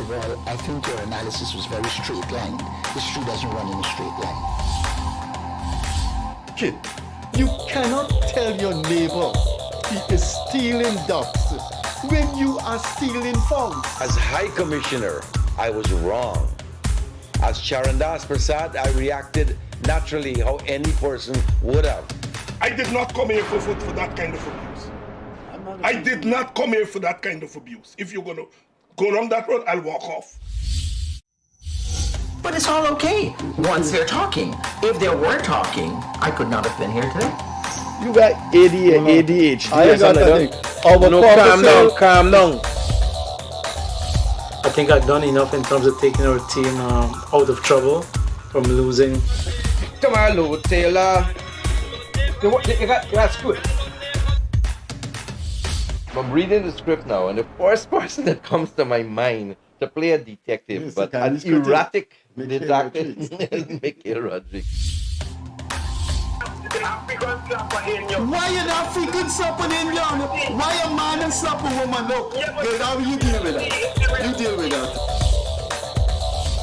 of all, I think your analysis was very straight-lined. History doesn't run in a straight line. Kid, you cannot tell your neighbor he is stealing ducks when you are stealing frogs. As High Commissioner, I was wrong. As Charandas Prasad, I reacted naturally how any person would have. I did not come here for that kind of abuse. I did not come here for that kind of abuse. If you're going to go down that road, I'll walk off. But it's all okay once they're talking. If they were talking, I could not have been here today. You got ADHD. I got that. Calm down. I think I've done enough in terms of taking our team out of trouble from losing. Tomorrow, Taylor. That's good. I'm reading the script now, and the first person that comes to my mind to play a detective, Yes, but the an Chinese erratic Mickey detective Rodriguez. is Mickey Rodriguez. Why an African slap an Indian? Why a man and slap a woman? No, Gildarie, you deal with that. You deal with that.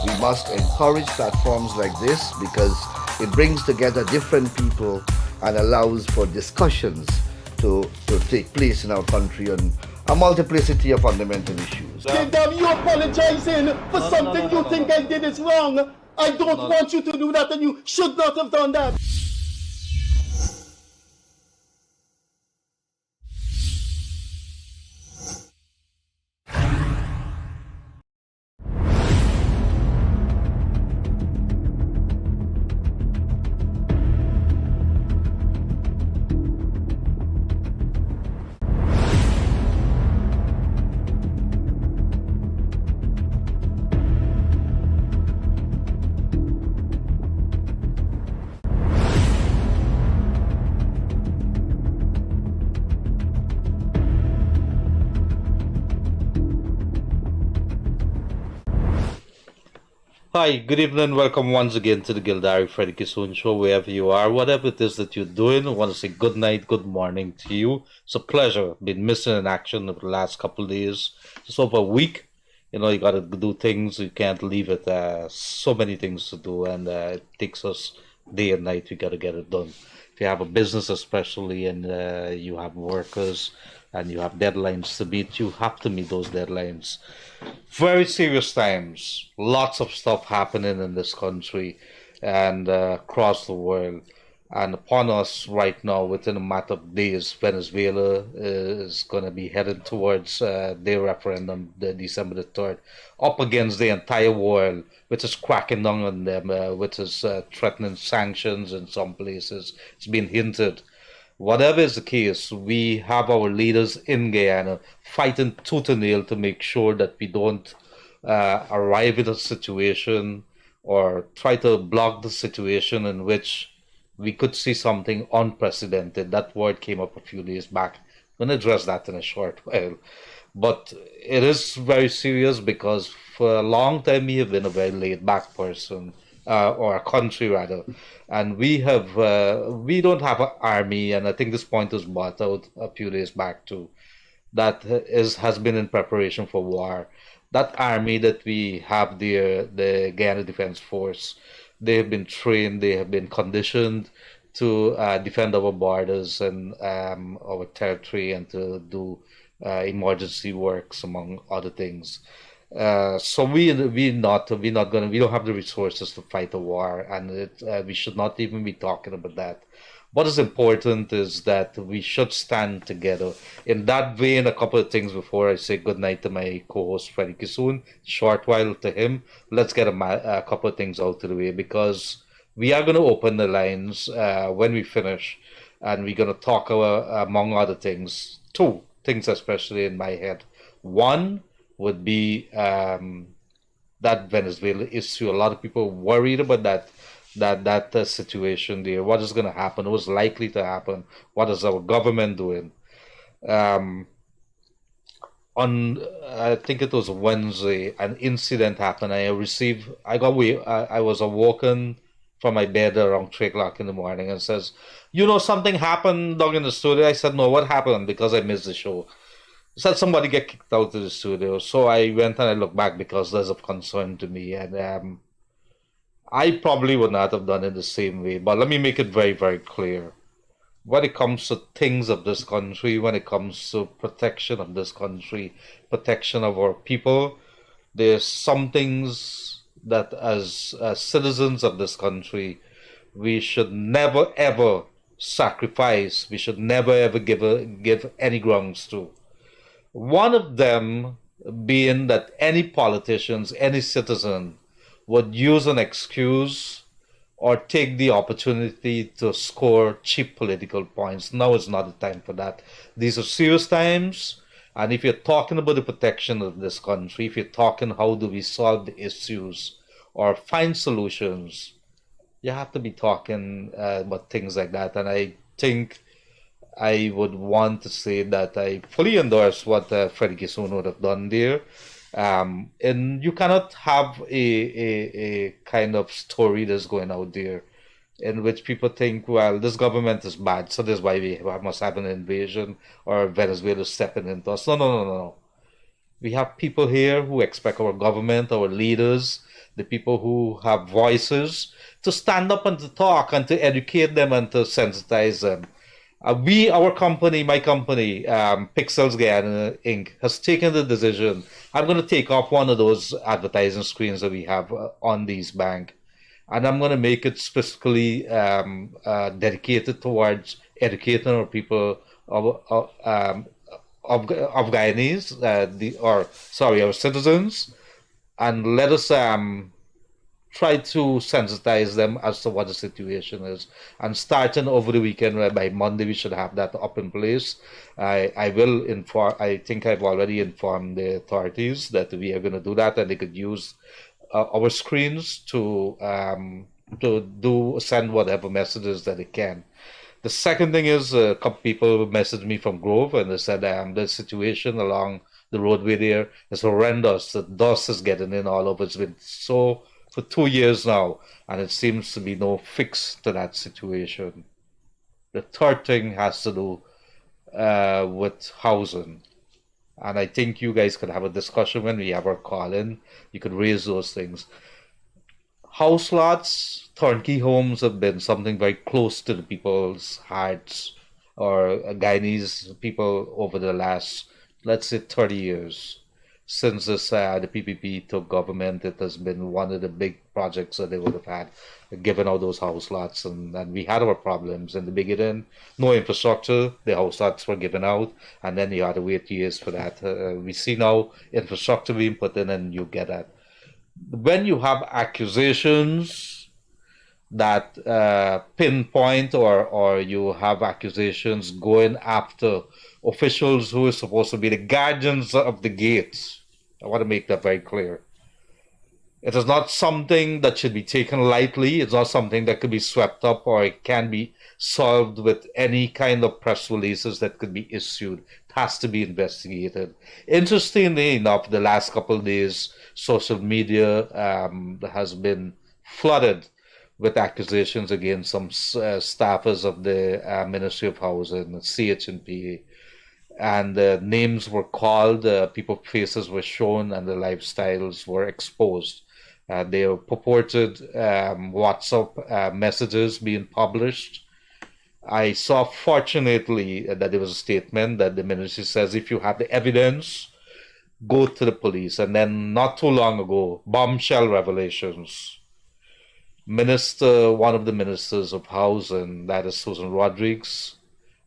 We must encourage platforms like this because it brings together different people and allows for discussions to take place in our country on a multiplicity of fundamental issues. Gildarie, you apologizing for something you think I did is wrong. I don't want you to do that, and you should not have done that. Hi, good evening. Welcome once again to the Gildarie Freddie Kissoon show, wherever you are, whatever it is that you're doing. I want to say good night, good morning to you. It's a pleasure. Been missing in action over the last couple of days, just over a week. You know, you got to do things. You can't leave it. So many things to do, and it takes us day and night. We got to get it done. If you have a business, especially, and you have workers, and you have deadlines to meet, you have to meet those deadlines. Very serious times. Lots of stuff happening in this country and across the world. And upon us right now, within a matter of days, Venezuela is going to be headed towards their referendum, the December the 3rd, up against the entire world, which is cracking down on them, which is threatening sanctions in some places. It's been hinted. Whatever is the case, we have our leaders in Guyana fighting tooth and nail to make sure that we don't arrive at a situation or try to block the situation in which we could see something unprecedented. That word came up a few days back. I'm going to address that in a short while. But it is very serious because for a long time we have been a very laid-back person. Or a country rather, and we don't have an army, and I think this point was brought out a few days back too, that has been in preparation for war. That army that we have there, the Guyana Defense Force, they have been trained, they have been conditioned to defend our borders and our territory and to do emergency works, among other things. So we don't have the resources to fight a war, and we should not even be talking about that. What is important is that we should stand together. In that vein, a couple of things before I say good night to my co-host Freddie Kissoon, short while to him. Let's get a couple of things out of the way, because we are going to open the lines when we finish, and we're going to talk among other things, two things especially in my head. One would be that Venezuela issue. A lot of people worried about that situation there. What is going to happen? What's likely to happen? What is our government doing? On I think it was Wednesday, an incident happened. I was awoken from my bed around 3 o'clock in the morning and says, something happened down in the studio. I said, no, what happened? Because I missed the show. said somebody get kicked out of the studio. So I went and I looked back because there's of concern to me. And I probably would not have done it the same way. But let me make it very, very clear. When it comes to things of this country, when it comes to protection of this country, protection of our people, there's some things that as citizens of this country, we should never ever sacrifice. We should never ever give any grounds to. One of them being that any politicians, any citizen would use an excuse or take the opportunity to score cheap political points. Now is not the time for that. These are serious times. And if you're talking about the protection of this country, if you're talking how do we solve the issues or find solutions, you have to be talking about things like that. And I think I would want to say that I fully endorse what Freddie Kissoon would have done there. And you cannot have a kind of story that's going out there in which people think, well, this government is bad, so that's why we must have an invasion or Venezuela stepping into us. No. We have people here who expect our government, our leaders, the people who have voices, to stand up and to talk and to educate them and to sensitize them. Our company, my company, Pixels Guyana Inc., has taken the decision. I'm going to take off one of those advertising screens that we have on these bank, and I'm going to make it specifically dedicated towards educating our people of Guyanese, our citizens, and let us try to sensitize them as to what the situation is. And starting over the weekend, by Monday, we should have that up in place. I will inform, I think I've already informed the authorities that we are going to do that, and they could use our screens to send whatever messages that they can. The second thing is a couple people messaged me from Grove, and they said the situation along the roadway there is horrendous. The dust is getting in all over. It's been so for 2 years now, and it seems to be no fix to that situation. The third thing has to do with housing. And I think you guys could have a discussion when we have our call in. You could raise those things. House lots, turnkey homes have been something very close to the people's hearts, or Guyanese people over the last, let's say, 30 years. Since this, the PPP took government, it has been one of the big projects that they would have had, given out those house lots. And we had our problems in the beginning. No infrastructure, the house lots were given out, and then you had to wait years for that. We see now infrastructure being put in, and you get that. When you have accusations that pinpoint, or you have accusations going after officials who are supposed to be the guardians of the gates, I want to make that very clear. It is not something that should be taken lightly. It's not something that could be swept up, or it can be solved with any kind of press releases that could be issued. It has to be investigated. Interestingly enough, the last couple of days, social media has been flooded with accusations against some staffers of the Ministry of Housing, CHNPA. And names were called, people's faces were shown, and the lifestyles were exposed. There were purported WhatsApp messages being published. I saw, fortunately, that there was a statement that the ministry says, if you have the evidence, go to the police. And then not too long ago, bombshell revelations. One of the ministers of housing, that is Susan Rodriguez,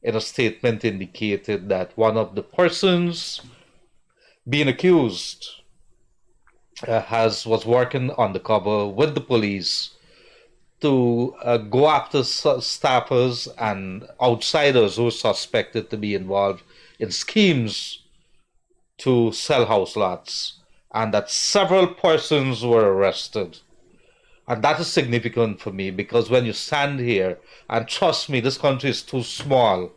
in a statement indicated that one of the persons being accused was working undercover with the police to go after staffers and outsiders who were suspected to be involved in schemes to sell house lots, and that several persons were arrested. And that is significant for me, because when you stand here, and trust me, this country is too small.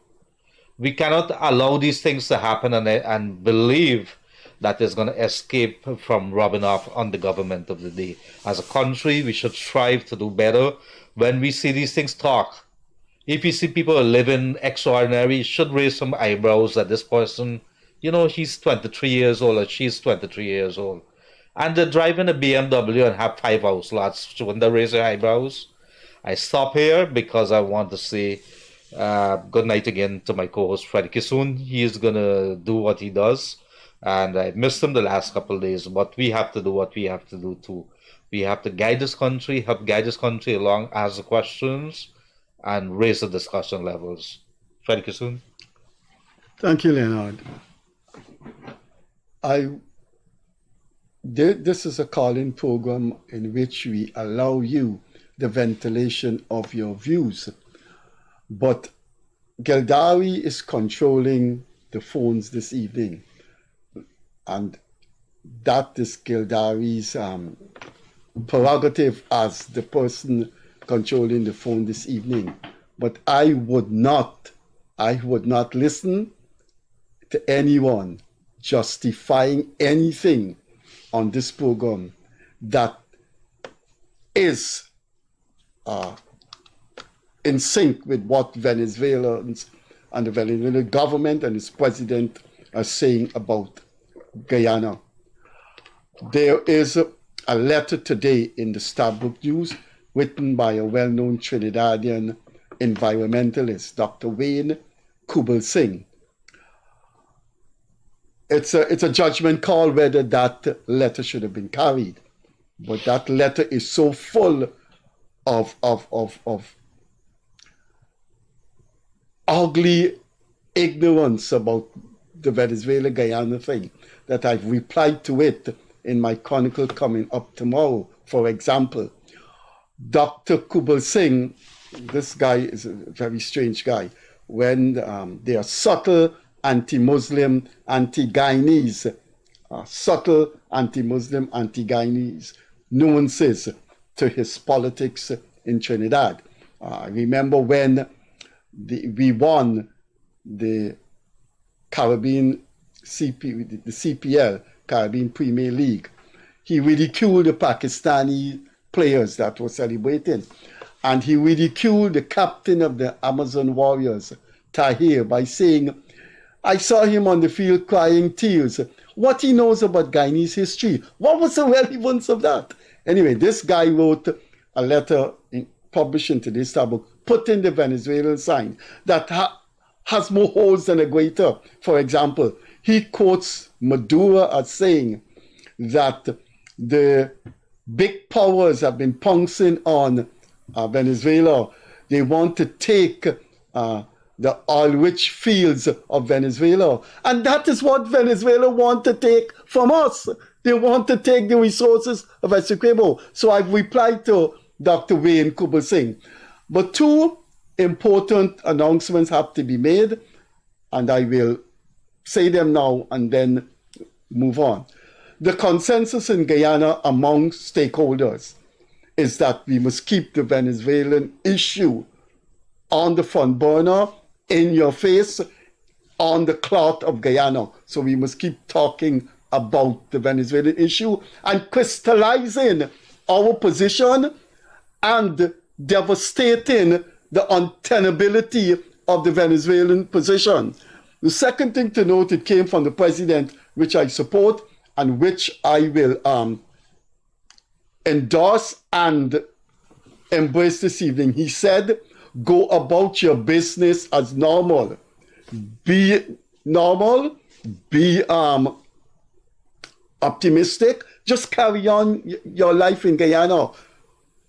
We cannot allow these things to happen and believe that it's going to escape from rubbing off on the government of the day. As a country, we should strive to do better. When we see these things, talk. If you see people living extraordinary, you should raise some eyebrows that this person You know, he's 23 years old or she's 23 years old. And they're driving a BMW and have 5 house lots. So when they raise their eyebrows, I stop here because I want to say good night again to my co-host Freddie Kissoon. He is gonna do what he does, and I missed him the last couple of days. But we have to do what we have to do too. We have to guide this country, help guide this country along, ask the questions, and raise the discussion levels. Freddie Kissoon. Thank you, Leonard. This is a call-in program in which we allow you the ventilation of your views. But Gildarie is controlling the phones this evening. And that is Gildarie's prerogative as the person controlling the phone this evening. But I would not listen to anyone justifying anything on this program that is in sync with what Venezuelans and the Venezuelan government and its president are saying about Guyana. There is a letter today in the Starbook News written by a well-known Trinidadian environmentalist, Dr. Wayne Kubal Singh. It's a judgment call whether that letter should have been carried. But that letter is so full of ugly ignorance about the Venezuela-Guyana thing that I've replied to it in my chronicle coming up tomorrow. For example, Dr. Kubal Singh, this guy is a very strange guy. When there are subtle anti-Muslim, anti-Guyanese, subtle anti-Muslim, anti-Guyanese nuances to his politics in Trinidad. I remember when we won the Caribbean the CPL, Caribbean Premier League, he ridiculed the Pakistani players that were celebrating. And he ridiculed the captain of the Amazon Warriors, Tahir, by saying, I saw him on the field crying tears. What he knows about Guyanese history? What was the relevance of that? Anyway, this guy wrote a letter published in today's Starbook, putting the Venezuelan sign that has more holes than a grater. For example, he quotes Maduro as saying that the big powers have been pouncing on Venezuela. They want to take the oil-rich fields of Venezuela. And that is what Venezuela want to take from us. They want to take the resources of Essequibo. So I've replied to Dr. Wayne Kubal Singh. But two important announcements have to be made, and I will say them now and then move on. The consensus in Guyana among stakeholders is that we must keep the Venezuelan issue on the front burner, in your face, on the cloth of Guyana. So we must keep talking about the Venezuelan issue and crystallizing our position and devastating the untenability of the Venezuelan position. The second thing to note, it came from the president, which I support and which I will endorse and embrace this evening. He said, go about your business as normal. Be normal, be optimistic, just carry on your life in Guyana.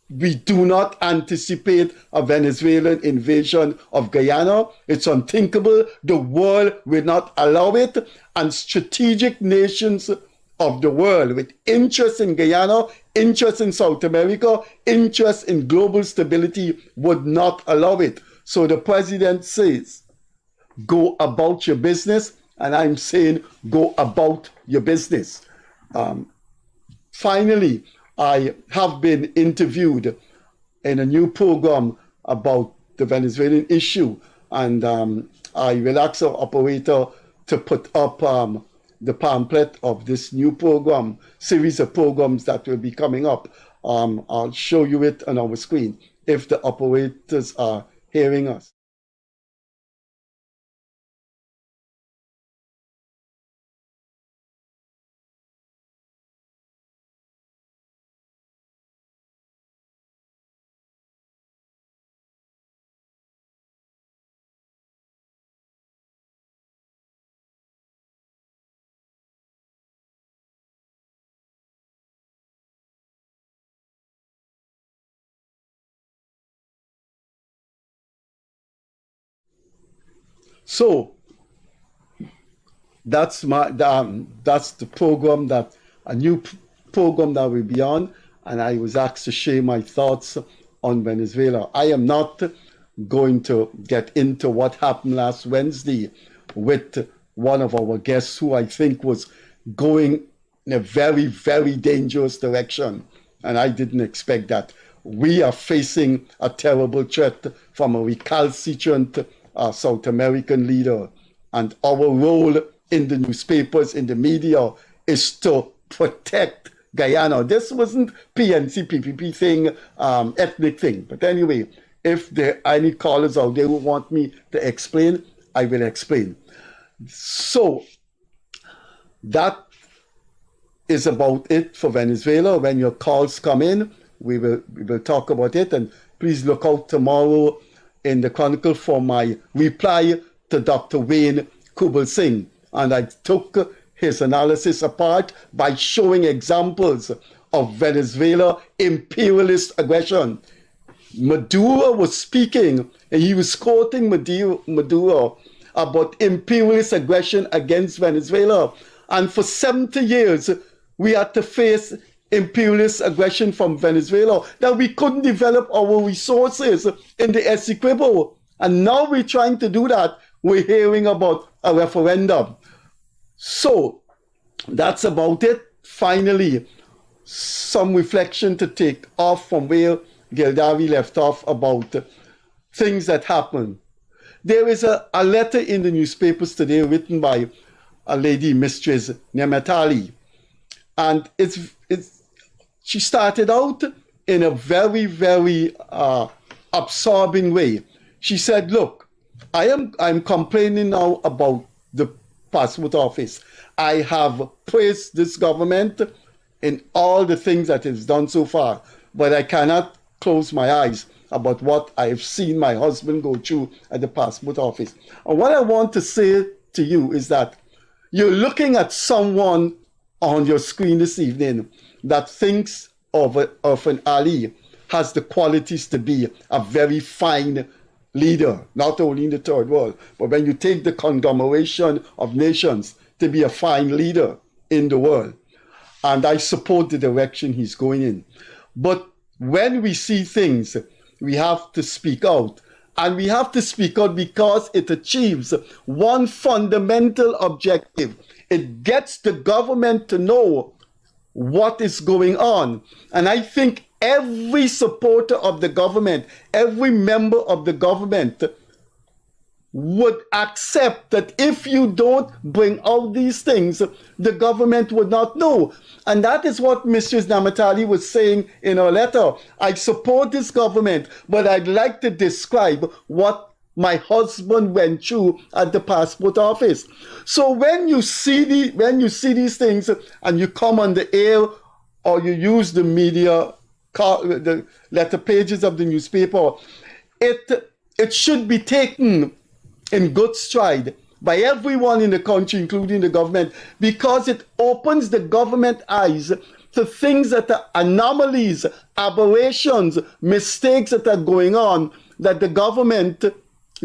We do not anticipate a Venezuelan invasion of Guyana. It's unthinkable. The world will not allow it. And strategic nations of the world with interest in Guyana, interest in South America, interest in global stability would not allow it. So the president says, go about your business. And I'm saying, go about your business. Finally, I have been interviewed in a new program about the Venezuelan issue, and I will ask our operator to put up the pamphlet of this new program, series of programs that will be coming up. I'll show you it on our screen if the operators are hearing us. So that's that's the program, that a new program that we'll be on, and I was asked to share my thoughts on Venezuela. I am not going to get into what happened last Wednesday with one of our guests who I think was going in a very, very dangerous direction, and I didn't expect that. We are facing a terrible threat from a recalcitrant South American leader, and our role in the newspapers, in the media, is to protect Guyana. This wasn't PNC, PPP thing, ethnic thing. But anyway, if there are any callers out there who want me to explain, I will explain. So that is about it for Venezuela. When your calls come in, we will talk about it. And please look out tomorrow in the Chronicle for my reply to Dr. Wayne Kubal Singh. And I took his analysis apart by showing examples of Venezuela imperialist aggression. Maduro was speaking, and he was quoting Maduro about imperialist aggression against Venezuela. And for 70 years, we had to face imperialist aggression from Venezuela, that we couldn't develop our resources in the Essequibo. And now we're trying to do that. We're hearing about a referendum. So that's about it. Finally, some reflection to take off from where Gildarie left off about things that happen. There is a letter in the newspapers today written by a lady, Mistress Nematali. And she started out in a very, very absorbing way. She said, look, I'm complaining now about the passport office. I have praised this government in all the things that it's done so far, but I cannot close my eyes about what I've seen my husband go through at the passport office. And what I want to say to you is that you're looking at someone on your screen this evening that thinks of an Ali has the qualities to be a very fine leader, not only in the third world, but when you take the conglomeration of nations, to be a fine leader in the world. And I support the direction he's going in. But when we see things, we have to speak out. And we have to speak out because it achieves one fundamental objective. It gets the government to know what is going on. And I think every supporter of the government, every member of the government would accept that if you don't bring out these things, the government would not know. And that is what Mrs. Namatali was saying in her letter. I support this government, but I'd like to describe what my husband went through at the passport office. So when you see these things and you come on the air or you use the media, the letter pages of the newspaper, it should be taken in good stride by everyone in the country, including the government, because it opens the government eyes to things that are anomalies, aberrations, mistakes that are going on that the government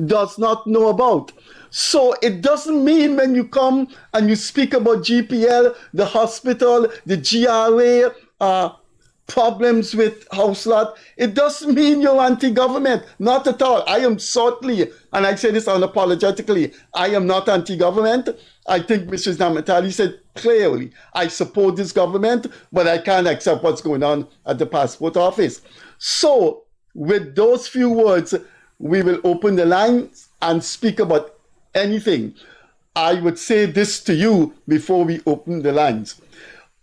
does not know about. So it doesn't mean when you come and you speak about GPL, the hospital, the GRA, problems with house lot, it doesn't mean you're anti-government. Not at all. I am certainly, and I say this unapologetically, I am not anti-government. I think Mrs. Namatali said clearly, I support this government, but I can't accept what's going on at the passport office. So with those few words, we will open the lines and speak about anything. I would say this to you before we open the lines.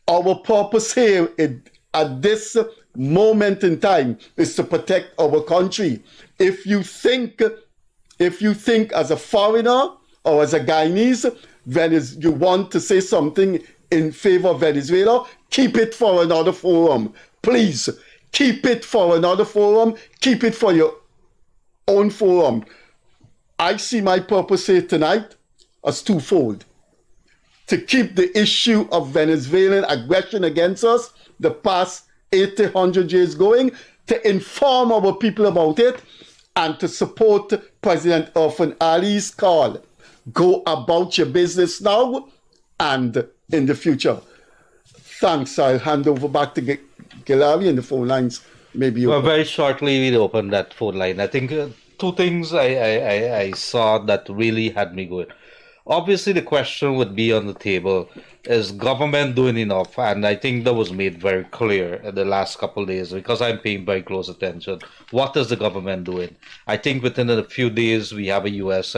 Our purpose here at this moment in time is to protect our country. If you think as a foreigner or as a Guyanese, you want to say something in favor of Venezuela, keep it for another forum. Please, keep it for another forum. Keep it for your own forum. I see my purpose here tonight as twofold. To keep the issue of Venezuelan aggression against us, the past 100 years going, to inform our people about it, and to support President Irfan Ali's call go about your business now and in the future. Thanks. I'll hand over back to Gildarie, and the phone lines maybe Well, open. very shortly we'll open that phone line. I think two things I saw that really had me going. Obviously, the question would be on the table, is government doing enough? And I think that was made very clear in the last couple of days because I'm paying very close attention. What is the government doing? I think within a few days we have a U.S.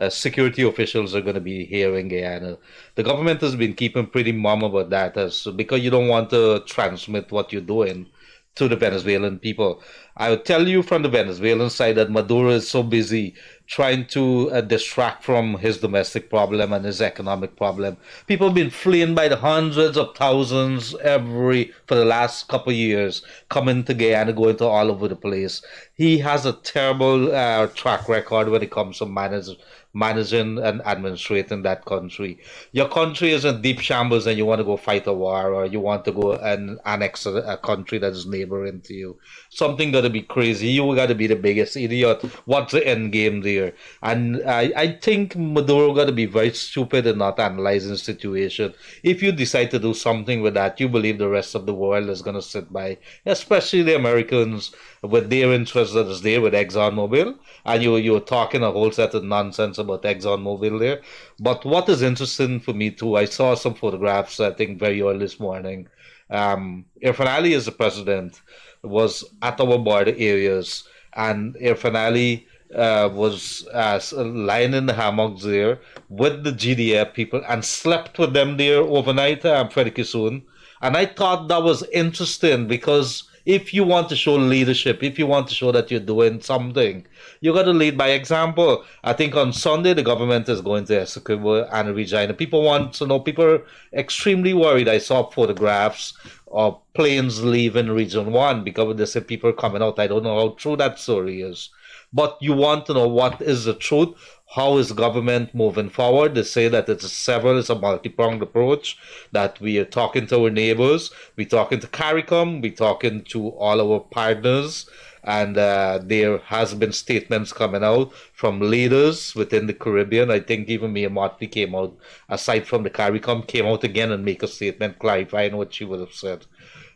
Security officials are going to be here in Guyana. The government has been keeping pretty mum about that because you don't want to transmit what you're doing to the Venezuelan people. I would tell you from the Venezuelan side that Maduro is so busy trying to distract from his domestic problem and his economic problem. People have been fleeing by the hundreds of thousands for the last couple of years, coming to Guyana, going to all over the place. He has a terrible track record when it comes to managing and administrating that country. Your country is in deep shambles and you want to go fight a war, or you want to go and annex a country that is neighboring to you. Something got to be crazy. You got to be the biggest idiot. What's the end game there? And I think Maduro got to be very stupid in not analyzing the situation. If you decide to do something with that, you believe the rest of the world is going to sit by, especially the Americans with their interest that is there with ExxonMobil. And you're talking a whole set of nonsense about ExxonMobil there. But what is interesting for me too, I saw some photographs, I think, very early this morning. Irfan Ali is the president, was at our border areas, and Irfan Ali was lying in the hammocks there with the GDF people and slept with them there overnight, Freddie Kissoon. And I thought that was interesting because if you want to show leadership, if you want to show that you're doing something, you got to lead by example. I think on Sunday, the government is going to Essequibo and Regina. People want to know, people are extremely worried. I saw photographs of planes leaving Region 1 because they said people are coming out. I don't know how true that story is. But you want to know what is the truth. How is government moving forward? They say that it's a multi-pronged approach, that we are talking to our neighbors, we're talking to CARICOM, we're talking to all our partners, and there has been statements coming out from leaders within the Caribbean. I think even Mia Motley came out, aside from the CARICOM, came out again and make a statement clarifying what she would have said.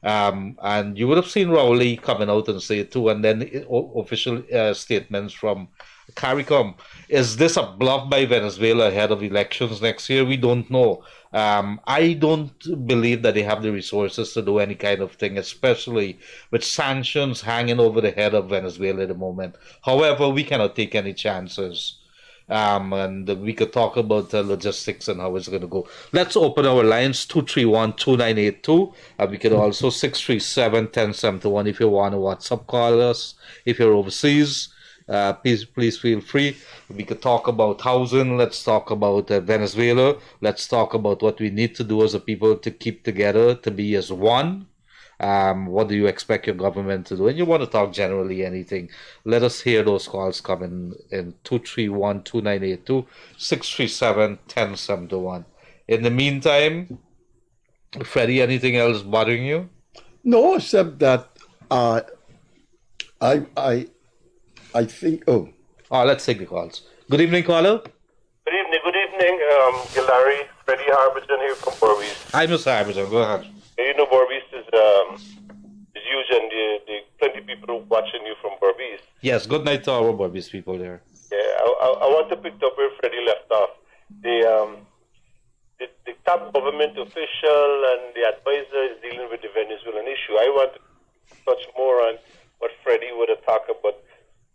And you would have seen Rowley coming out and say it too, and then official statements from CARICOM. Is this a bluff by Venezuela ahead of elections next year? We don't know. I don't believe that they have the resources to do any kind of thing, especially with sanctions hanging over the head of Venezuela at the moment. However, we cannot take any chances. And we could talk about logistics and how it's going to go. Let's open our lines, 231-2982. We could also 637-1071 if you want to WhatsApp call us. If you're overseas, please feel free. We could talk about housing. Let's talk about Venezuela. Let's talk about what we need to do as a people to keep together, to be as one. What do you expect your government to do? And you want to talk generally anything. Let us hear those calls coming in 231-2982, 637-1071. In the meantime, Freddie, anything else bothering you? No, except that I think. Oh, let's take the calls. Good evening, caller. Good evening, Gildarie. Freddie Harbison here from Berbice. Hi, Mr. Harbison. Go ahead. You know, Berbice is huge, and the plenty people watching you from Berbice. Yes, good night to our Berbice people there. Yeah, I want to pick up where Freddie left off. The top government official and the advisor is dealing with the Venezuelan issue. I want to touch more on what Freddie would have talked about.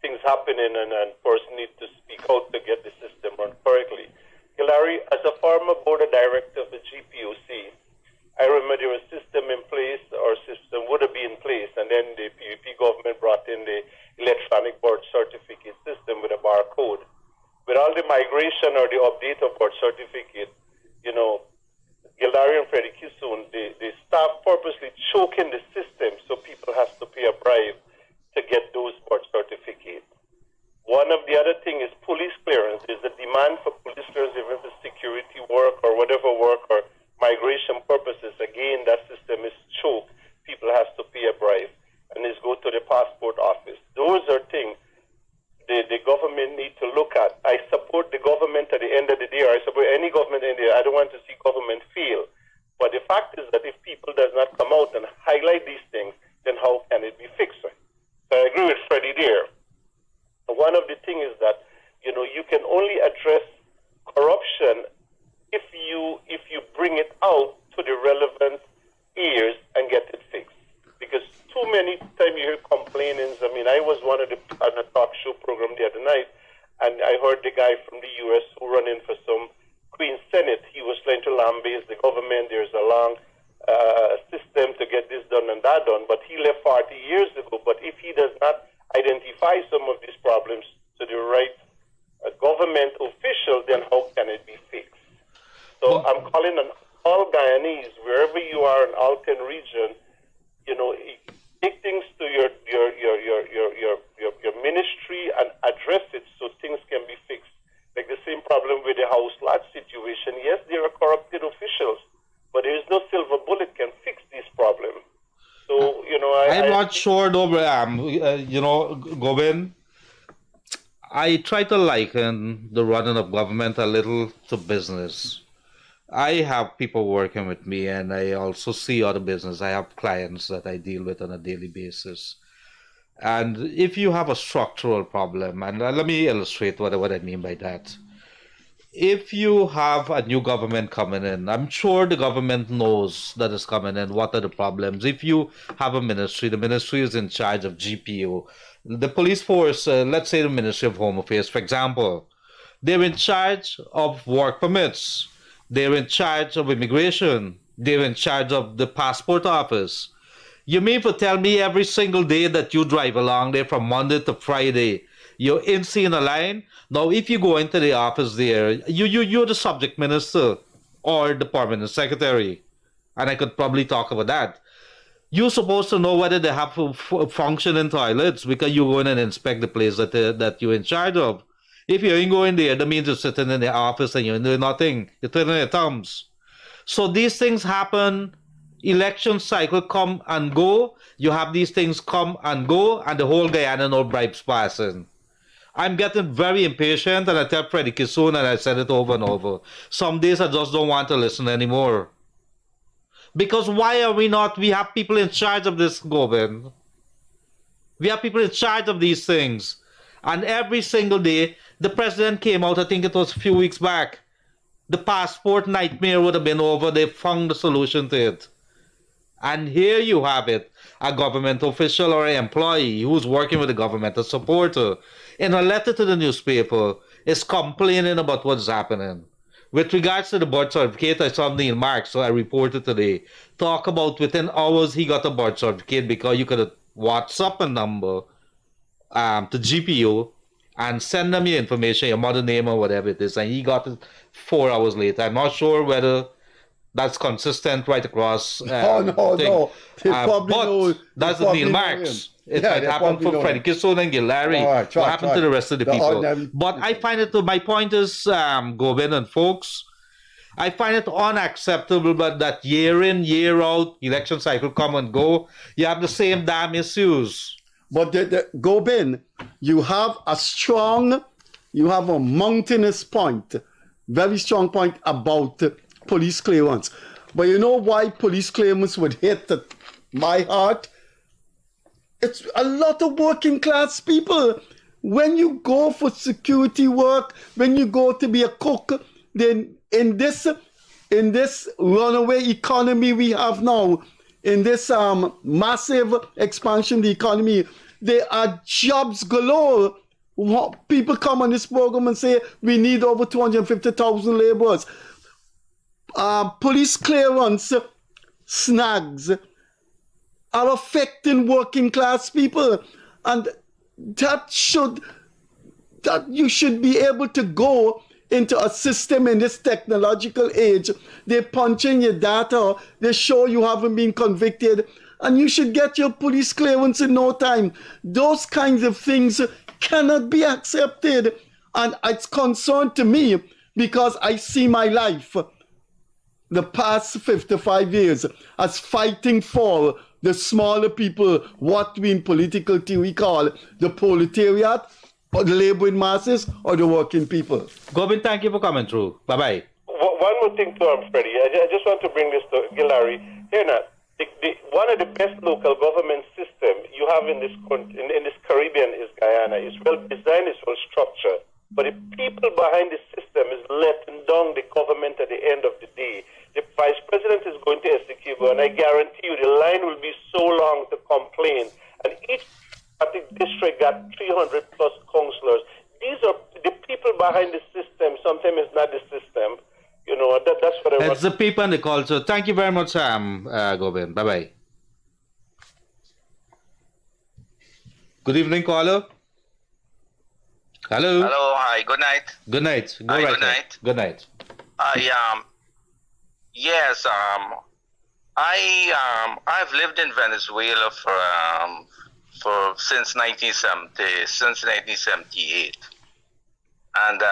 Things happening and person need to speak out to get the system run correctly. Gildarie, as a former board of director of the GPOC, I remember there was a system in place, or system would have been in place, and then the PVP government brought in the electronic board certificate system with a barcode. With all the migration or the update of board certificate, you know, Gildarie and Freddie Kissoon, the staff purposely choking the system so people have to pay a bribe to get those board certificates. One of the other thing is police clearance. There's a demand for police clearance, even for security work or whatever work or migration purposes. Again, that system is choked. People have to pay a bribe, and it's go to the passport office. Those are things. the government need to look at. I support the government at the end of the day, or I support any government in there. I don't want to see government fail. But the fact is that if people does not come out and highlight these things, then how can it be fixed? So I agree with Freddie there. One of the things is that, you can only address corruption if you bring it out to the relevant ears and get it fixed. Because too many times you hear complainings. I mean, I was on a talk show program the other night, and I heard the guy from the U.S. who run in for some Queen's Senate. He was trying to lambaste the government. There's a long system to get this done and that done, but he left 40 years ago. But if he does not identify some of these problems to the right government official, then how can it be fixed? So I'm calling on all Guyanese, wherever you are in all 10 regions, take things to your ministry and address it so things can be fixed. Like the same problem with the house lot situation. Yes, there are corrupted officials, but there is no silver bullet can fix this problem. So, I'm not sure though, Govind, I try to liken the running of government a little to business. I have people working with me, and I also see other business. I have clients that I deal with on a daily basis. And if you have a structural problem, and let me illustrate what I mean by that. If you have a new government coming in, I'm sure the government knows that it's coming in. What are the problems? If you have a ministry, the ministry is in charge of GPO. The police force, let's say the Ministry of Home Affairs, for example, they're in charge of work permits. They're in charge of immigration. They're in charge of the passport office. You mean to tell me every single day that you drive along there from Monday to Friday, you're in seeing a line? Now, if you go into the office there, you're the subject minister or the permanent secretary, and I could probably talk about that. You're supposed to know whether they have functioning toilets because you go in and inspect the place that you're in charge of. If you ain't going there, that means you're sitting in the office and you're doing nothing. You're twiddling your thumbs. So these things happen. Election cycle come and go. You have these things come and go, and the whole Guyana no bribes passing. I'm getting very impatient, and I tell Freddie Kissoon, and I said it over and over. Some days I just don't want to listen anymore. Because why are we not? We have people in charge of this, Govind. We have people in charge of these things. And every single day, the president came out, I think it was a few weeks back. The passport nightmare would have been over. They found the solution to it. And here you have it. A government official or an employee who's working with the government, a supporter, in a letter to the newspaper, is complaining about what's happening. With regards to the birth certificate, I saw Neil Marks, so I reported today, talk about within hours he got a birth certificate because you could WhatsApp a number to GPO and send them your information, your mother name or whatever it is, and he got it 4 hours later. I'm not sure whether that's consistent right across. No. But that's the Neil Marks. It might happen for Freddie Kissoon and Gildarie. What happened to the rest of the people? But I find it, my point is, Govind and folks, I find it unacceptable but that year in, year out, election cycle come and go, you have the same damn issues. But Govind, you have a mountainous point, very strong point about police clearance. But you know why police clearance would hit my heart? It's a lot of working class people. When you go for security work, when you go to be a cook, then in this runaway economy we have now, in this massive expansion of the economy, there are jobs galore. People come on this program and say we need over 250,000 laborers. Police clearance snags are affecting working class people, and that you should be able to go into a system in this technological age. They punch in your data, they show you haven't been convicted, and you should get your police clearance in no time. Those kinds of things cannot be accepted, and it's concern to me because I see my life the past 55 years as fighting for the smaller people, what we in political theory call the proletariat, or the laboring masses or the working people. Gobin, thank you for coming through. Bye-bye. One more thing to Freddie. I just want to bring this to Gildarie. Here now, one of the best local government system you have in this Caribbean is Guyana. It's well designed, it's well structured. But the people behind the system is letting down the government at the end of the day. The vice president is going to execute, and I guarantee you the line will be so long to complain. And each district got 300 plus councillors. These are the people behind the system. Sometimes it's not the system. You know, that's what I want. It's the people and the culture. Thank you very much, Gobin. Bye-bye. Good evening, caller. Hello. Hello, hi, good night. Good night. Go Hi, right good ahead. night. Good night. I've lived in Venezuela for since 1978, and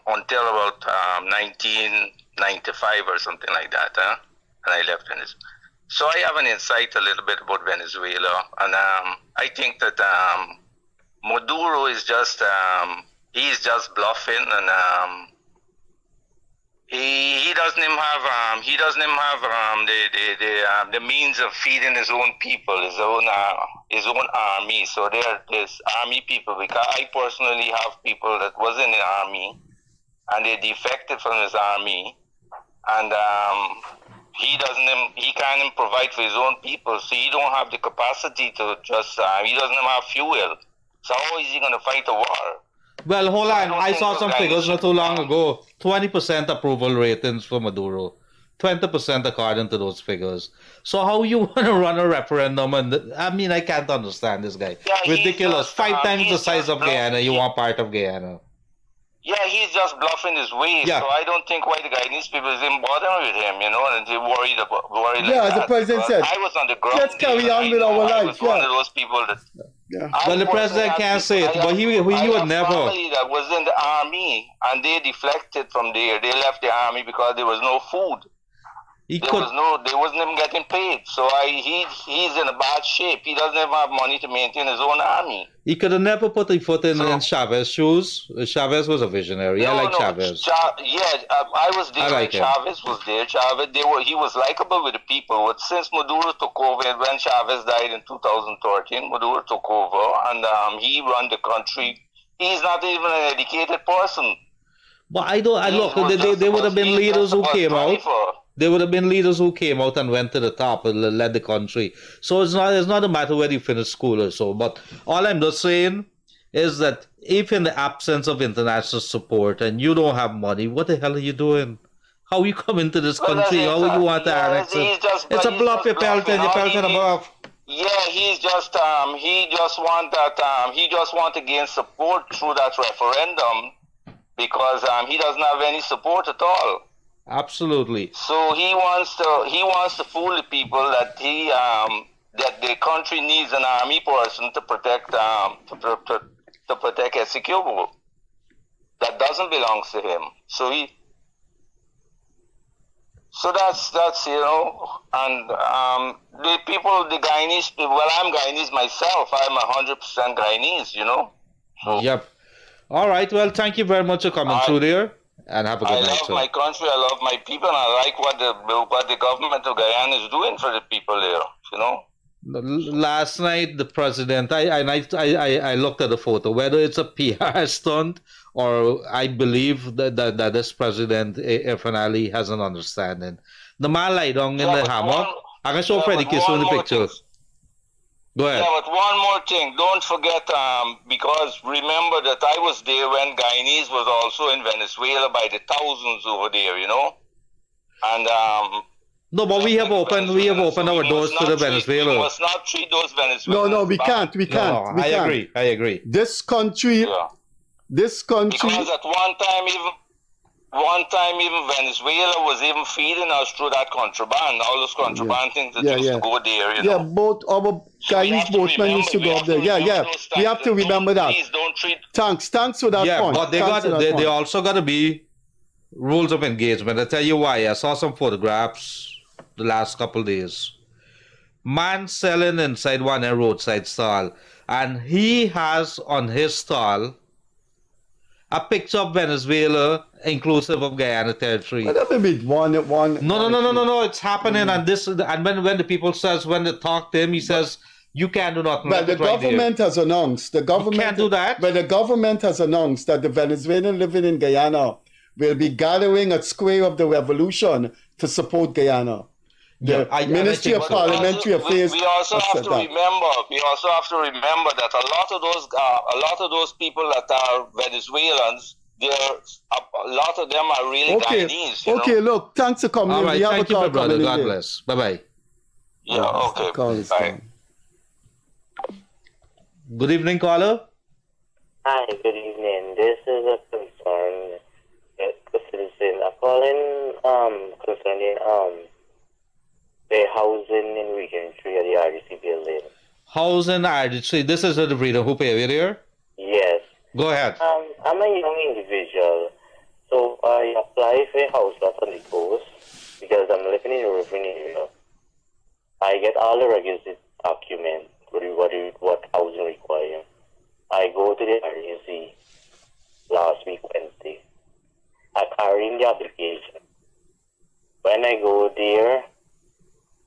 until about 1995 or something like that, and I left Venezuela. So I have an insight a little bit about Venezuela, and I think that Maduro is just he's just bluffing, and he doesn't even have the means of feeding his own people, his own army. So there's army people, because I personally have people that was in the army and they defected from his army, and he can't even provide for his own people, so he don't have the capacity to just he doesn't even have fuel. So how is he going to fight a war? Well, hold on. I saw some figures not too long ago. 20% approval ratings for Maduro. 20% according to those figures. So how you want to run a referendum? And I mean, I can't understand this guy. Yeah, ridiculous. Just, 5 times the size of bluffing. Guyana. You want part of Guyana. Yeah, he's just bluffing his way. Yeah. So I don't think why the Guyanese people is even bothering with him, you know, and they're worried like as the that. president said, I was on the ground. let's carry on with our I life. was one of those people that. Yeah. Well, the president can't say it, but he would never. Family that was in the army, and they deflected from there. They left the army because there was no food. They wasn't even getting paid. So he's in a bad shape. He doesn't even have money to maintain his own army. He could have never put a foot in Chavez's shoes. Chavez was a visionary. I like Chavez. I was there when Chavez was there. He was likable with the people. But since Maduro took over, when Chavez died in 2013, Maduro took over, and he run the country. He's not even an educated person. But look, they would have been leaders who came out. There would have been leaders who came out and went to the top and led the country. So it's not a matter whether you finish school or so. But all I'm just saying is that if in the absence of international support and you don't have money, what the hell are you doing? How you come into this country? How you want to annex it? It's a bluff. You're pelting above. Yeah, he just want to gain support through that referendum, because he doesn't have any support at all. Absolutely. So he wants to fool the people that that the country needs an army person to protect Essequibo. That doesn't belong to him. So that's you know, and the people, the Guyanese people. Well, I'm Guyanese myself. I'm 100% Guyanese. You know. So, yep. All right. Well, thank you very much for coming through there. And have a good night. I love my country, I love my people, and I like what the government of Guyana is doing for the people there, you know. Last night, the president, I looked at the photo, whether it's a PR stunt or I believe that this president finally has an understanding. The man lie down in the hammock. I can show Freddie Kissoon the picture. Go ahead. Yeah, but one more thing. Don't forget, because remember that I was there when Guyanese was also in Venezuela by the thousands over there, you know? And no, but we have opened our doors to the Venezuelans. We must not treat those Venezuelans. No, we can't. No, I agree. This country. Because at one time even Venezuela was even feeding us through that contraband, all those contraband things that used to go there, you know. Yeah, both our Chinese boatmen used to go up there. We have to remember that. Please don't treat. Thanks for that point. But they also got to be rules of engagement. I tell you why. I saw some photographs the last couple of days. Man selling inside one roadside stall, and he has on his stall a picture of Venezuela inclusive of Guyana territory. But that may be one. No. It's happening, and when the people when they talk to him, he says you can't do nothing. But the government has announced. The government can't do that. But the government has announced that the Venezuelans living in Guyana will be gathering at Square of the Revolution to support Guyana. The Ministry of Parliamentary Affairs. We also have to remember. We also have to remember that a lot of those people that are Venezuelans, a lot of them are really Guyanese. Okay, look, thanks for coming. All right, we have thank a you, call my brother. coming God in. bless. Bye bye. Yeah. Okay. Bye. Good evening, caller. Hi. Good evening. This is a concern. Citizen. I'm calling concerning the housing in Region 3 at the RDC building. Housing RDC. This is the freedom who pay you there? Yes. Go ahead. I'm a young individual, so I apply for a house lot on the coast because I'm living in a river area. I get all the requisite documents, what housing requires. I go to the RDC last week Wednesday. I carry in the application. When I go there,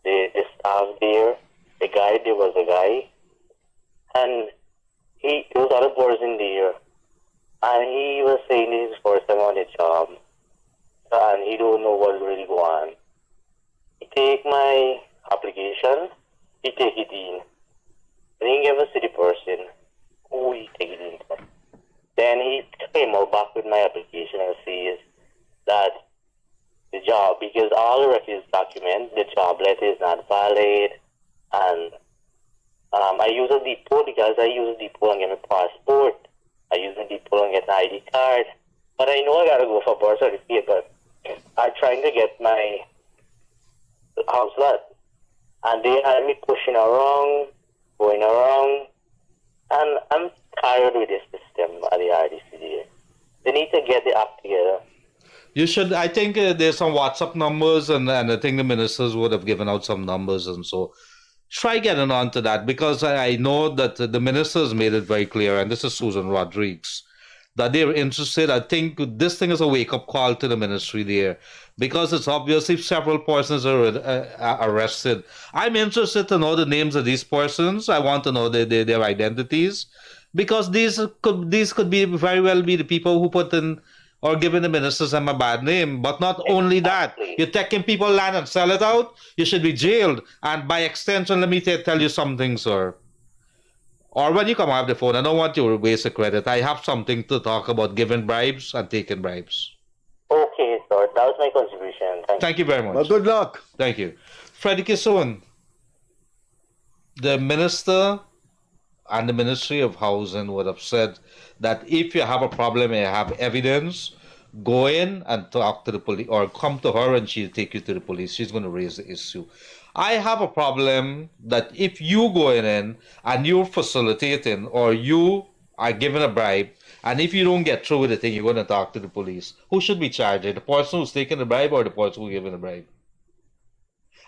the staff there, there was a guy, and there was other person there, and he was saying this is his first time on the job, and he don't know what really go on. He take my application, he take it in, and he never see the person who he take it in. Then he came out back with my application and says that the job, because all the requisite documents, the job letter is not valid, and I use a depot because I use a depot and get my passport. I use a depot and get an ID card. But I know I gotta go for birth certificate, but I'm trying to get my house lot. And they had me pushing around, going around, and I'm tired with this system at the RDC. They need to get the act together. You should. I think there's some WhatsApp numbers, and I think the ministers would have given out some numbers, and so try getting on to that, because I know that the ministers made it very clear, and this is Susan Rodriguez, that they're interested. I think this thing is a wake-up call to the ministry there, because it's obvious if several persons are arrested. I'm interested to know the names of these persons. I want to know their identities, because these could be very well be the people who put in or giving the ministers a bad name. But not only that, you're taking people land and sell it out, you should be jailed. And by extension, let me tell you something, sir. Or when you come off the phone, I don't want you to waste a credit. I have something to talk about giving bribes and taking bribes. Okay, sir. That was my contribution. Thank you very much. Well, good luck. Thank you. Freddie Kissoon, the minister and the Ministry of Housing would have said that if you have a problem and you have evidence, go in and talk to the police, or come to her and she'll take you to the police. She's going to raise the issue. I have a problem that if you go in and you're facilitating or you are giving a bribe, and if you don't get through with the thing, you're going to talk to the police. Who should be charged? The person who's taking the bribe or the person who's giving the bribe?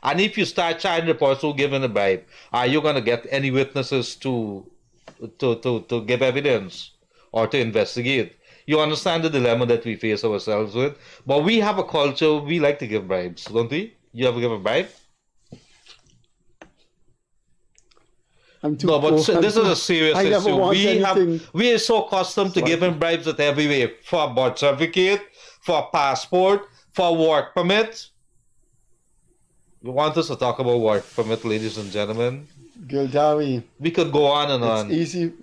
And if you start charging the person who's giving the bribe, are you going to get any witnesses to give evidence or to investigate? You understand the dilemma that we face ourselves with? But we have a culture, we like to give bribes, don't we? You ever give a bribe? No, but this is a serious issue. We are so accustomed to giving bribes at every way, for a birth certificate, for a passport, for a work permit. You want us to talk about work permit, ladies and gentlemen? Gildarie. We could go on and on. It's easy,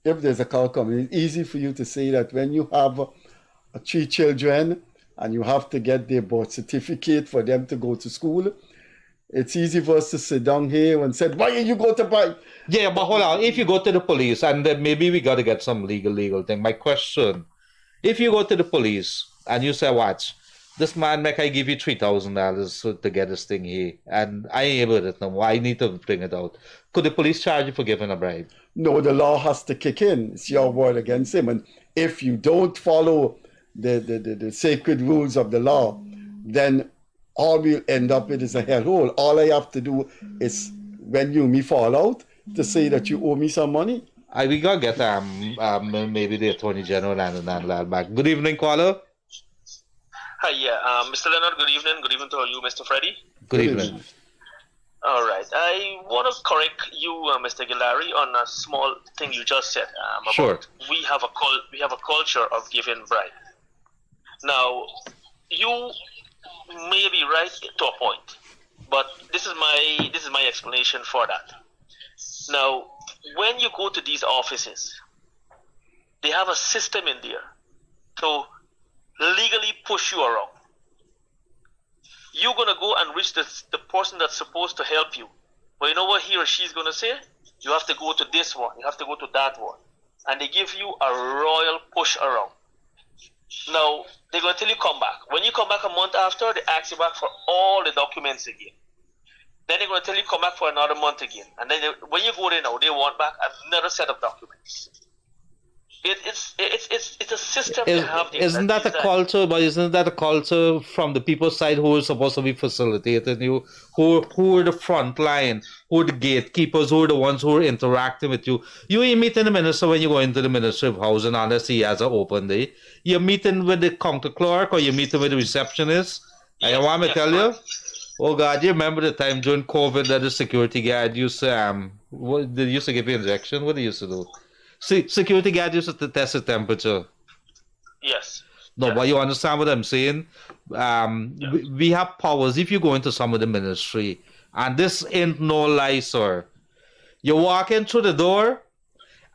if there's a call coming, it's easy for you to say that when you have 3 children and you have to get their birth certificate for them to go to school, it's easy for us to sit down here and say, why did you go to buy? Yeah, but hold on. If you go to the police, and then maybe we got to get some legal thing. My question, if you go to the police and you say, watch, this man make I give you $3,000 to get this thing here, and I ain't able to know. I need to bring it out. Could the police charge you for giving a bribe? No, the law has to kick in. It's your word against him. And if you don't follow the sacred rules of the law, then all we'll end up with is a hellhole. All I have to do is, when you and me fall out, to say that you owe me some money, We gotta get maybe the Attorney General and that back. Good evening, caller. Hi, yeah, Mr. Leonard. Good evening. Good evening to you, Mr. Freddie. Good evening. All right, I want to correct you, Mr. Gildarie, on a small thing you just said. About Sure. We have a culture of giving bribe. Now, you may be right to a point, but this is my explanation for that. Now, when you go to these offices, they have a system in there to legally push you around. You're gonna go and reach the person that's supposed to help you, but you know what he or she's gonna say? You have to go to this one, you have to go to that one, and they give you a royal push around. Now they're gonna tell you come back. When you come back a month after, they ask you back for all the documents again. Then they're gonna tell you come back for another month again, and then when you go there now, they want back another set of documents. It's a system they have there. Isn't that a culture? But isn't that a culture from the people's side who is supposed to be facilitating you, who are the front line, who are the gatekeepers, who are the ones who are interacting with you? You ain't meeting the minister when you go into the Ministry of Housing unless he has an open day. You're meeting with the counter clerk or you're meeting with the receptionist. And you want me to tell you? Oh God, you remember the time during COVID that the security guard used to what they used to give you injection? What they used to do? Security guard used to test the temperature. Yes. No, but you understand what I'm saying? We have powers if you go into some of the ministry, and this ain't no lie, sir. You walk in through the door,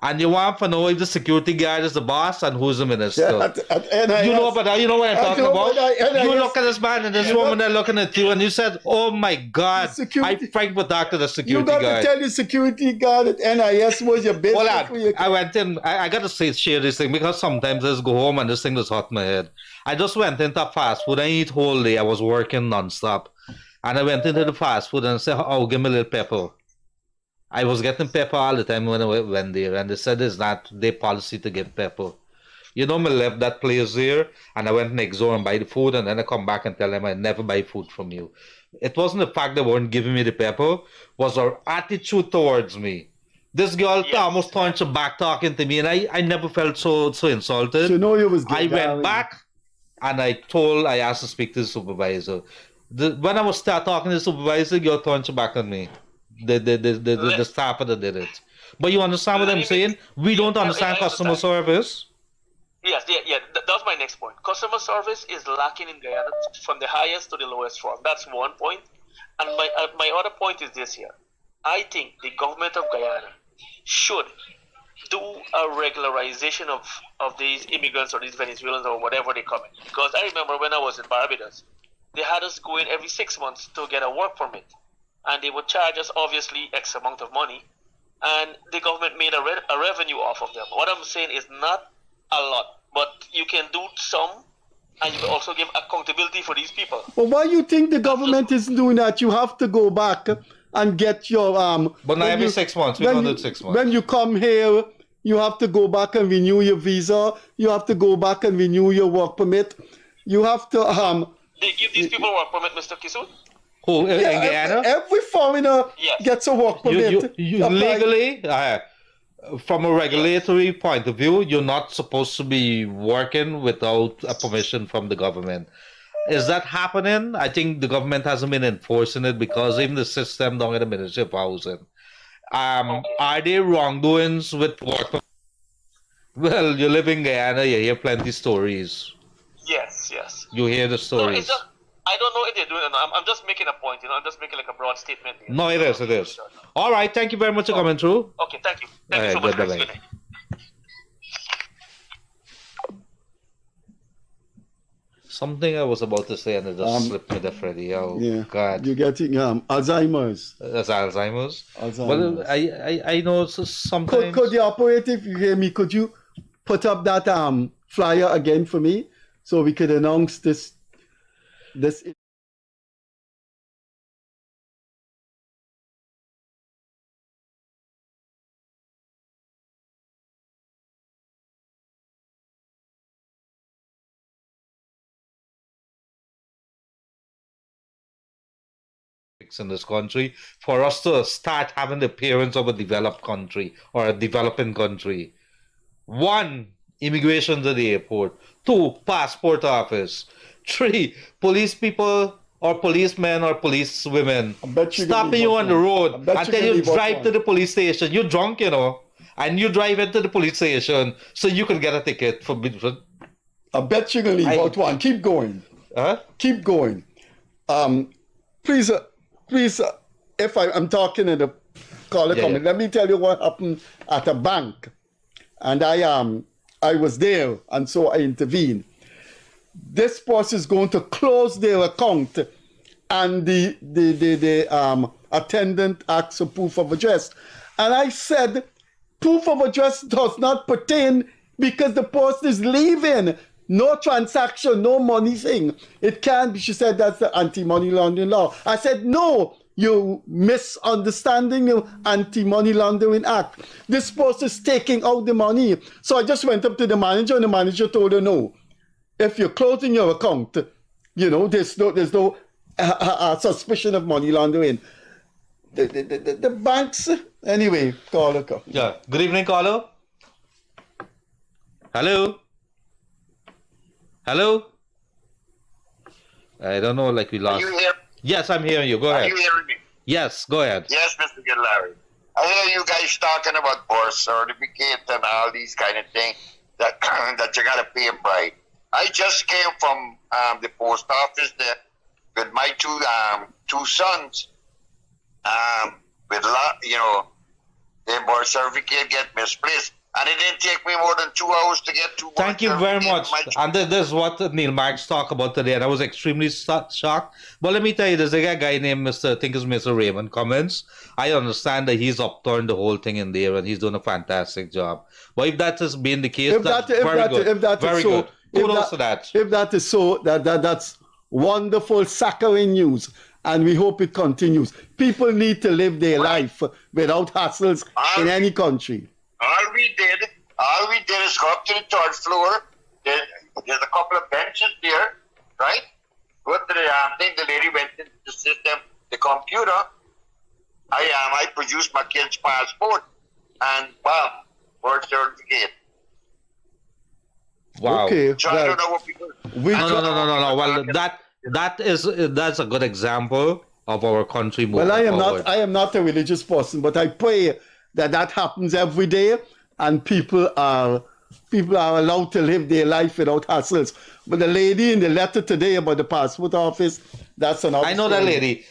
and you want to know if the security guard is the boss and who's the minister. Yeah, you know what I'm talking about? You look at this man and this woman, they're looking at you, and you said, oh my God, I franked with Dr. the security guard. You got to tell the security guard that NIS was your business. Well, I went in, I got to share this thing because sometimes I just go home and this thing just hot in my head. I just went into fast food. I eat whole day. I was working non-stop. And I went into the fast food and said, oh, give me a little pepper. I was getting pepper all the time when I went there, and they said it's not their policy to give pepper. You know, I left that place there, and I went next door and buy the food, and then I come back and tell them I never buy food from you. It wasn't the fact they weren't giving me the pepper, was our attitude towards me. This girl almost turned her back talking to me, and I never felt so insulted. So no, you was I went back, and I asked to speak to the supervisor. When I was talking to the supervisor, the girl turned her back on me. The staff that did it. But you understand what I'm saying? We don't understand customer service. Yes, that's my next point. Customer service is lacking in Guyana from the highest to the lowest form. That's one point. And my other point is this here. I think the government of Guyana should do a regularization of these immigrants or these Venezuelans or whatever they come in. Because I remember when I was in Barbados, they had us go in every 6 months to get a work permit. And they would charge us, obviously, X amount of money. And the government made a revenue off of them. What I'm saying is not a lot, but you can do some, and you can also give accountability for these people. But why you think the government isn't doing that? You have to go back and get your... But not every 6 months. We don't do 6 months. When you come here, you have to go back and renew your visa. You have to go back and renew your work permit. You have to... They give these people work permit, Mr. Kissoon? Who, in Guyana? Every foreigner gets a work permit. You legally, from a regulatory point of view, you're not supposed to be working without a permission from the government. Is that happening? I think the government hasn't been enforcing it because even the system down at the Ministry of Housing. Are there wrongdoings with work? Well, you live in Guyana, you hear plenty stories. Yes. You hear the stories. No, I don't know if they're doing it. I'm just making a point, I'm just making like a broad statement here. No, it is. All right, thank you very much for coming through. Okay, thank you. Thank you so much. Bye-bye. Good night. Something I was about to say and it just slipped me there, Freddie. Oh, God. You're getting Alzheimer's. That's Alzheimer's? Well, I know sometimes... Could the operator, if you hear me, could you put up that flyer again for me so we could announce this in this country for us to start having the appearance of a developed country or a developing country. 1, immigration to the airport. 2, passport office. 3, police people or policemen or police women stopping you on the road and then you drive to the police station. You're drunk, you know, and you drive into the police station so you can get a ticket for. I bet you can leave out one. Keep going. Keep going. Please, if I'm talking in the caller comment, let me tell you what happened at a bank, and I was there, and so I intervened. This person is going to close their account, and the attendant asked for proof of address, and I said, proof of address does not pertain because the person is leaving. No transaction, no money thing. It can't be. She said that's the anti-money laundering law. I said, no, you misunderstanding the Anti-Money Laundering Act. This person is taking out the money. So I just went up to the manager, and the manager told her, no, if you're closing your account, you know, there's no suspicion of money laundering. The banks, anyway, caller. Yeah. Good evening, caller. Hello. Hello? I don't know, like we lost. Are you here? Yes, I'm hearing you. Go ahead. Are you hearing me? Yes, go ahead. Yes, Mr. Gildarie. I hear you guys talking about birth certificate and all these kind of things that that you got to pay a bride. I just came from the post office there with my two sons. Their birth certificate get misplaced. And it didn't take me more than 2 hours to get to work. Thank you very much. And this is what Neil Marks talked about today, and I was extremely shocked. But let me tell you, there's a guy named Mr. Raymond Cummins. I understand that he's upturned the whole thing in there, and he's doing a fantastic job. But if that has been the case, that's very good. Kudos to that. If that is so, that's wonderful, saccharine news. And we hope it continues. People need to live their life without hassles in any country. All we did is go up to the 3rd floor. There's a couple of benches there, right? Go to the thing. The lady went into the system, the computer. I produced my kid's passport and birth certificate. Wow. Okay. So I don't know what people. No. Well, that's a good example of our country moving forward. I am not a religious person, but I pray that happens every day, and people are allowed to live their life without hassles. But the lady in the letter today about the passport office, that's another. I know that lady.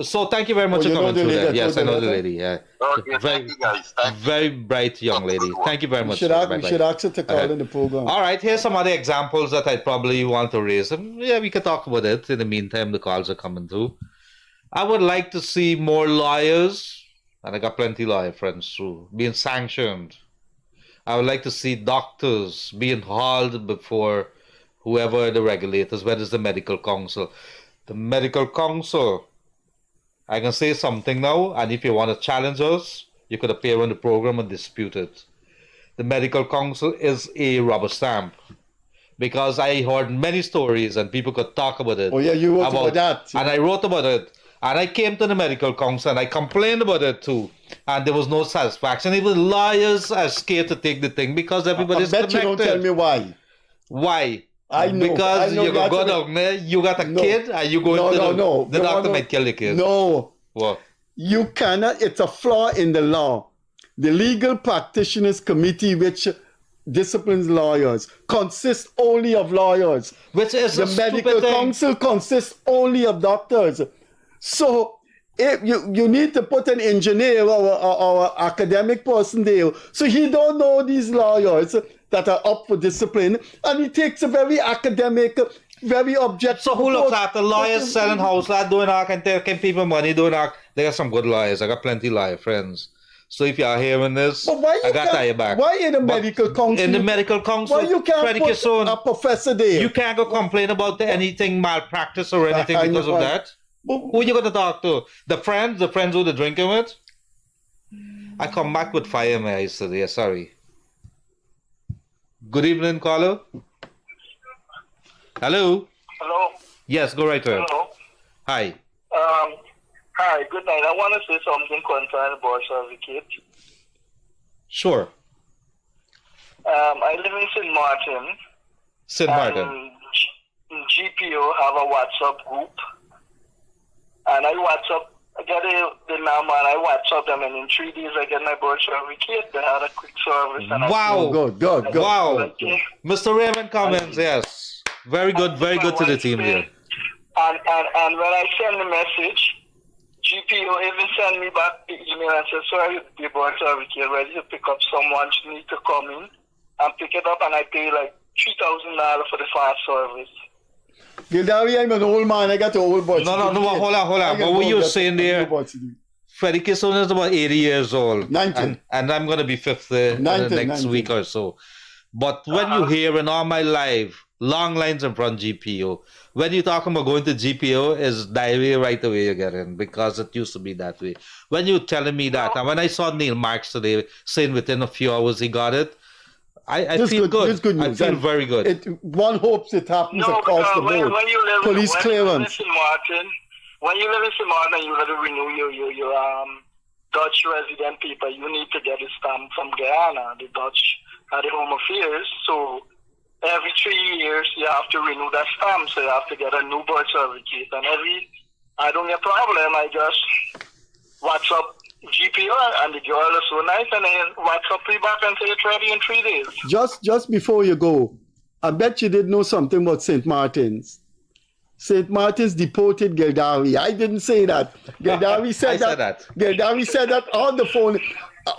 So thank you very much for coming through that. Yes, I know the lady. Yeah. Okay, thank you guys. Very bright young lady. Thank you very much. We should ask her to call in the program. All right, here's some other examples that I probably want to raise. Yeah, we can talk about it. In the meantime, the calls are coming through. I would like to see more lawyers, and I got plenty of lawyer friends through, being sanctioned. I would like to see doctors being hauled before whoever the regulators, whether it's the medical council. The medical council, I can say something now, and if you want to challenge us, you could appear on the program and dispute it. The medical council is a rubber stamp, because I heard many stories and people could talk about it. Oh yeah, you wrote about that. And I wrote about it. And I came to the medical council and I complained about it too. And there was no satisfaction. Even lawyers are scared to take the thing because everybody's connected. I bet you don't tell me why. Why? I know. Because you go down there, you got a kid, and you go into the doctor might kill the kid. No. What? You cannot. It's a flaw in the law. The Legal Practitioners Committee, which disciplines lawyers, consists only of lawyers. Which is the medical council consists only of doctors. So if you need to put an engineer or academic person there. So he don't know these lawyers that are up for discipline, and he takes a very academic, very objective. So who looks after lawyers selling house, lad, doing arc and taking people money, doing arc? They got some good lawyers. I got plenty of lawyer friends. So if you are hearing this, I got your back. Why in the medical council? In the medical council, why you can't Freddie put Kissoon, a professor there? You can't go complain about anything malpractice or anything because of that. Who are you going to talk to? The friends who they're drinking with? I come back with fire in my eyes today, sorry. Good evening, caller. Hello? Hello? Yes, go right ahead. Hello? Hi. Hi, good night. I want to say something concerning birth certificate. Sure. I live in St. Martin. St. Martin. GPO have a WhatsApp group. And I get the number and I WhatsApp them, and in 3 days I get my birth certificate. They had a quick service. And Wow. Good. Wow. Mr. Raymond comments, yes. Very good to the team here. And when I send the message, GPO even send me back the email and say, sorry, the birth certificate ready to pick up someone. You need to come in and pick it up, and I pay like $3,000 for the fast service. Gildarie, I'm an old man. I got an old boy. No, hold on. What were you saying there? Freddie Kissoon is about 80 years old. 90. And I'm going to be 50 next week or so. But when you hear in all my life, long lines in front of GPO, when you talk about going to GPO, is diarrhea right away you get in, because it used to be that way. When you're telling me that, and when I saw Neil Marks today saying within a few hours he got it, I feel good. It's good news. I feel very good. One hopes it happens across the board. Police clearance. When you live in St. Martin and you have to renew your Dutch resident paper, you need to get a stamp from Guyana. The Dutch are the Home Affairs, so every 3 years you have to renew that stamp, so you have to get a new birth certificate. And I don't get a problem, I just WhatsApp GPO, and the girl is so nice, and then WhatsApp me back and say it's ready in 3 days. Just before you go, I bet you did know something about St. Martin's. St. Martin's deported Gildarie. I didn't say that. Gildarie said that. Gildarie said that on the phone,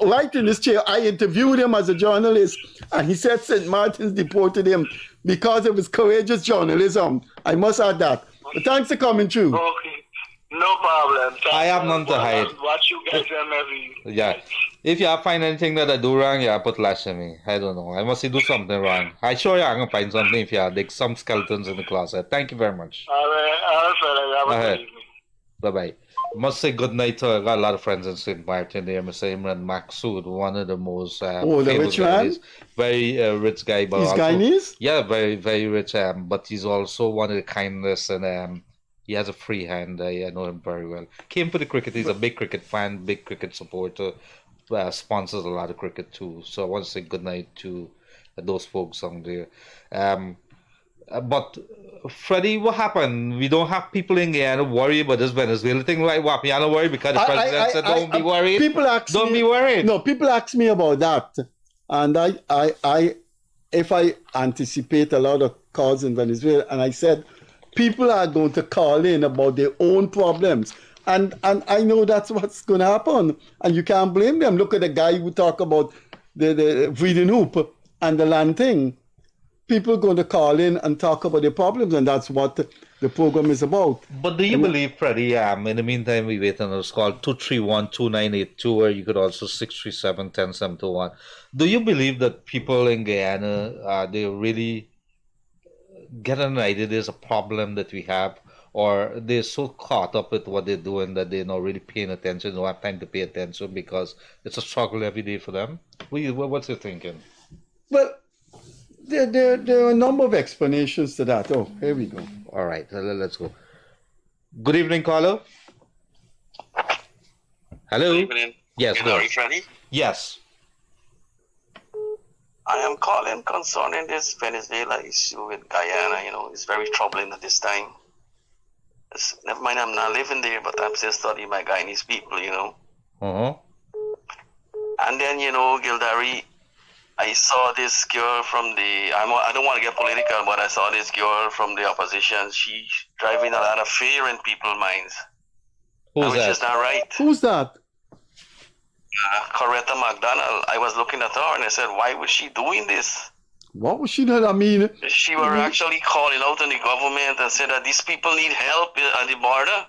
right in his chair. I interviewed him as a journalist, and he said St. Martin's deported him because of his courageous journalism. I must add that. But thanks for coming through. Okay. No problem. I have none to hide. Watch you guys every. Yeah. If you find anything that I do wrong, put lash at me. I don't know. I must do something wrong. I sure I'm going to find something if you like some skeletons in the closet. Thank you very much. All right. Have a good evening. Bye-bye. I must say good night to, I got a lot of friends in St. Martin there. Mr. Imran Maksud, one of the most the rich man? Very rich guy. But he's also, Guyanese? Yeah, very, very rich. But he's also one of the kindest, and he has a free hand. I know him very well. Came for the cricket. He's a big cricket fan, big cricket supporter. Sponsors a lot of cricket too. So I want to say good night to those folks on there. But Freddie, what happened? We don't have people in Guyana worry about this Venezuela thing, right? What? You don't worry because the president said don't be worried. Don't be worried. No, people ask me about that, and I if I anticipate a lot of calls in Venezuela, and I said people are going to call in about their own problems. And I know that's what's going to happen. And you can't blame them. Look at the guy who talk about the breeding hoop and the land thing. People are going to call in and talk about their problems, and that's what the program is about. But do you believe, Freddie, in the meantime, we wait on this call, 231-2982, or you could also 637-10721. Do you believe that people in Guyana, they really get an idea there's a problem that we have? Or they're so caught up with what they're doing that they're not really paying attention, don't have time to pay attention because it's a struggle every day for them? What's your thinking? Well, there are a number of explanations to that. Oh, here we go. All right, let's go. Good evening, caller. Hello. Good evening. Yes, go. Are you ready? Yes. I am calling concerning this Venezuela issue with Guyana. It's very troubling at this time. Never mind, I'm not living there, but I'm still studying my Guyanese people, Uh-huh. And then, Gildarie, I saw this girl from I don't want to get political, but I saw this girl from the opposition. She's driving a lot of fear in people's minds. Who's which that? is not right. Who's that? Coretta McDonald. I was looking at her and I said, why was she doing this? What was she doing? I mean... She were actually calling out on the government and said that these people need help at the border.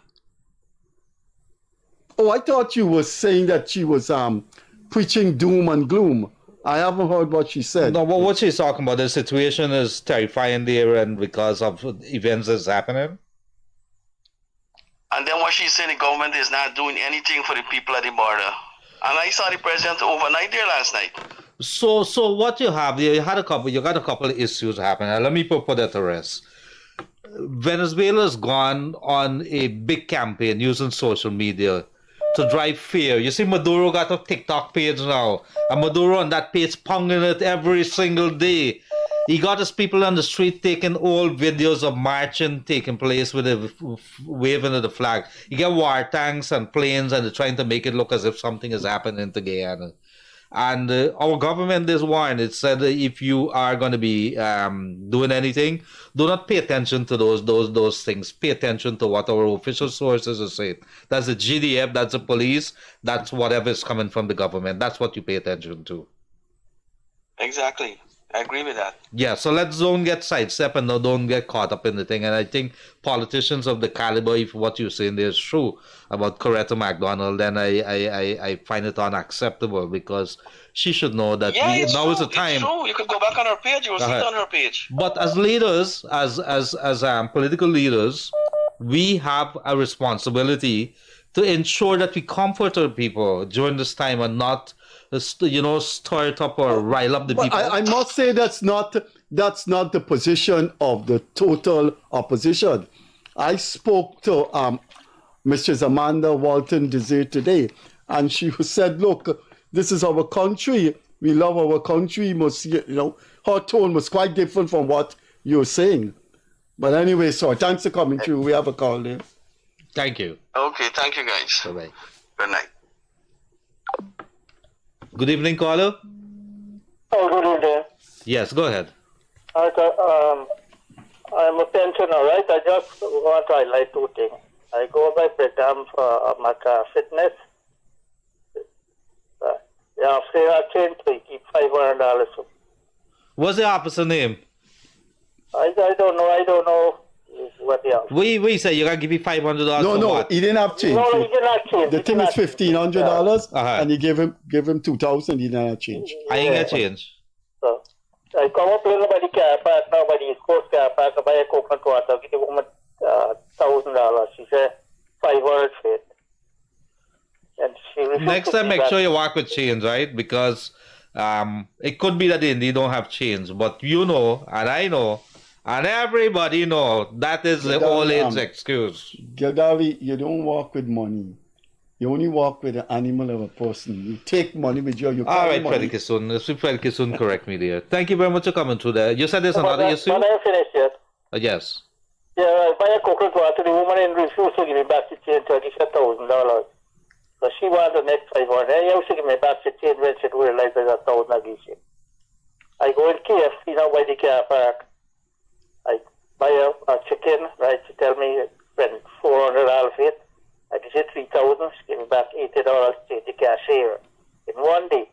Oh, I thought you were saying that she was preaching doom and gloom. I haven't heard what she said. No, but what she's talking about, the situation is terrifying there and because of events that's happening. And then what she's saying, the government is not doing anything for the people at the border. And I saw the president overnight there last night. So what you have, you got a couple of issues happening. Let me put that to rest. Venezuela's gone on a big campaign using social media to drive fear. You see, Maduro got a TikTok page now, and Maduro on that page pounding it every single day. He got his people on the street taking old videos of marching taking place with a waving of the flag. You get war tanks and planes, and they're trying to make it look as if something is happening to Guyana. And our government is warned. It said that if you are going to be doing anything, do not pay attention to those things. Pay attention to what our official sources are saying. That's the GDF, that's the police, that's whatever is coming from the government. That's what you pay attention to. Exactly. I agree with that. Yeah, so let's don't get sidestepped and don't get caught up in the thing. And I think politicians of the caliber, if what you're saying there is true about Coretta McDonald, then I find it unacceptable, because she should know that now is the time. It's true. You could go back on her page. You will see it on her page. But as leaders, as political leaders, we have a responsibility to ensure that we comfort our people during this time and not stir it up or rile up the people. I must say that's not the position of the total opposition. I spoke to Mrs. Amanda Walton Desir today, and she said, "Look, this is our country. We love our country." Her tone was quite different from what you're saying. But anyway, so thanks for coming through. We have a call there. Thank you. Okay, thank you, guys. Bye-bye. Good night. Good evening, caller. Oh, good evening. Yes, go ahead. I'm a pensioner, right? I just want to highlight two things. I go by program for my fitness. Yeah, say I change to keep $500. What's the officer name? I don't know what the officer. We say you gotta give me $500. No, he didn't have change. No, he did not change. The thing is $1,500, Uh-huh. and you give him $2,000. He didn't have change. I ain't got change. So I come up with nobody car park, nobody East Coast car park. I buy a coconut water. Give the woman $1,000. She said $500 for it. And she Next time, make sure you walk with change, right? Because it could be that they don't have change, but you know, and I know, and everybody know that is the old age excuse. Gildarie, you don't walk with money. You only walk with an animal or a person. You take money with you. All right, Freddie Kissoon. Freddie Kissoon, correct me there. Thank you very much for coming through there. You said there's another issue? But I finished yet. Yes. Yeah, I buy a coconut water. The woman in refused to give me back the change. So I give her $1,000. So she wanted the next $500. And you give me back the change when she realized there's $1,000 I give you. I go in KFC now by the car park. I buy a chicken, right? She tell me spend $400 for it. I give you $3,000. She give me back $80 to the cashier in one day.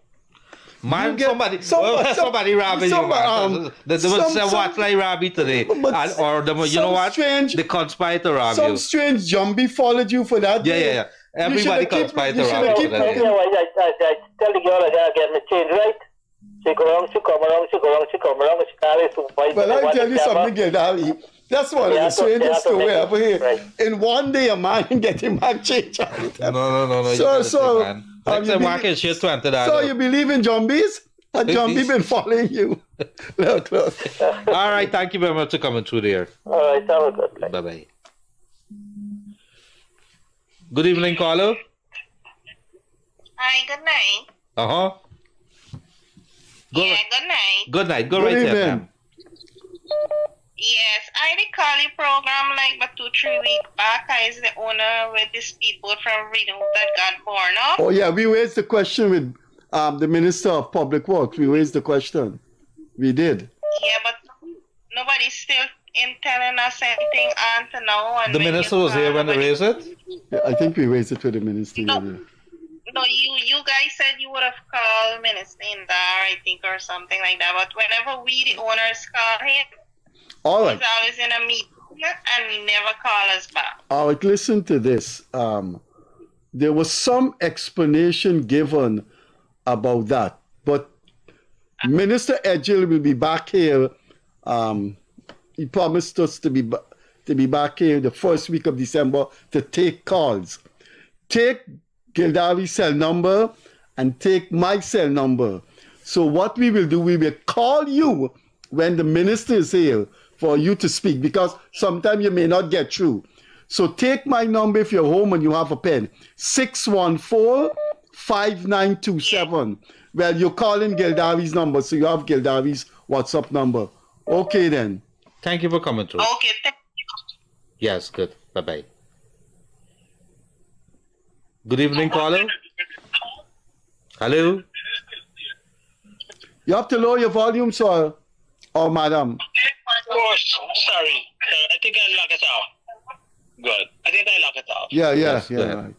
Man, somebody robbing you, man. There was what like robbie today. You know what? Strange, they conspired to rob you. Some strange zombie followed you for that. Yeah. Everybody conspired to rob you today. I tell the girl I gotta get my change, right? She go around, she come around, she go around, she come around, she carries to buy. Well, I tell you something, Gildarie. That's one of the strangest stories ever here. Right. In one day, a man getting back change. No. So next time, market shit $20. So you believe in zombies? A zombie been following you? Look. All right, thank you very much for coming through there. All right, have a good night. Bye-bye. Good evening, caller. Hi, good night. Uh-huh. Good night. Good night. Go right there, ma'am. Yes, I recall your program like about 2-3 weeks back. I was the owner with these people from Reno that got born up. Oh, yeah, we raised the question with the Minister of Public Works. We raised the question. We did. Yeah, but nobody's still in telling us anything until now. And the minister was here when they raised it? Yeah, I think we raised it with the minister. No, you guys said you would have called Minister Indar, I think, or something like that. But whenever we, the owners, call him, all right. he's always in a meeting and he never call us back. All right, listen to this. There was some explanation given about that, but Minister Edgell will be back here. He promised us to be back here the first week of December to take calls. Take Gildarie's cell number and take my cell number. So what we will do, we will call you when the minister is here for you to speak, because sometimes you may not get through. So take my number if you're home and you have a pen. 614-5927. Well, you're calling Gildarie's number, so you have Gildarie's WhatsApp number. Okay, then. Thank you for coming through. Okay, thank you. Yes, good. Bye-bye. Good evening, caller. Hello? You have to lower your volume, sir. Or madam. Oh, sorry. I think I lock it off. Good. I think I lock it off. Yeah, Yes, right.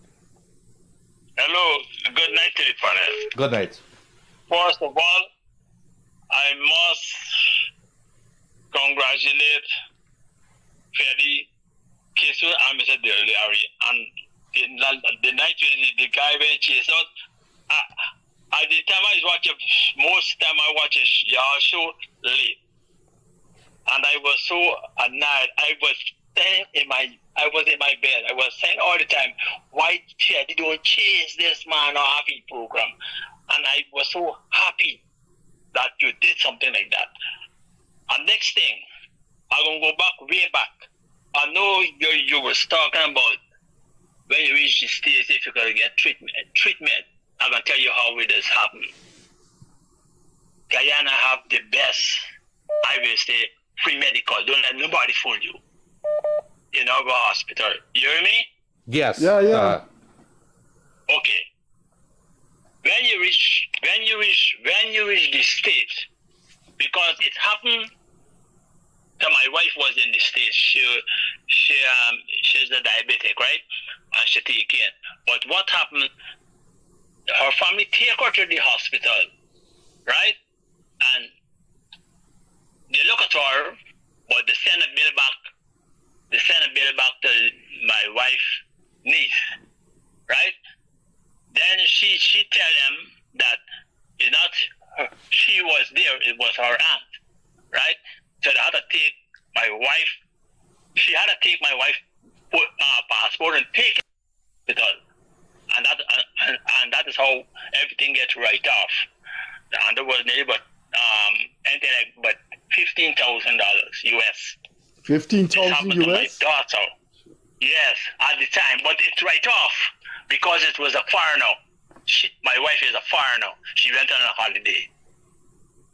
Hello. Good night to the panel. Good night. First of all, I must congratulate Freddie Kissoon and Mr. Gildarie. And the night when the guy went chased out, at the time I watch it, most time I watch your show late. And I was so annoyed. I was in my bed. I was saying all the time, why Freddie don't chase this man or happy program? And I was so happy that you did something like that. And next thing, I'm going to go back, way back. I know you was talking about when you reach the stage, if you're going to get treatment, I'm going to tell you how it has happened. Guyana have the best, I will say, free medical. Don't let nobody fool you. In our hospital. You hear me? Yes. Yeah. Okay. When you reach the stage, because it happened that my wife was in the stage. She's a diabetic, right? And she take it. But what happened? Her family take her to the hospital, right? And they look at her, but they send a bill back. They send a bill back to my wife's niece, right? Then she tell them that it's not her, she was there, it was her aunt, right? So they had to take my wife. She had to take my wife's passport and take it to the hospital, and that is how everything gets right off. And there was nearly anything like $15,000 US. 15,000 US? My daughter. Yes, at the time, but it's right off because it was a foreigner. My wife is a foreigner. She went on a holiday,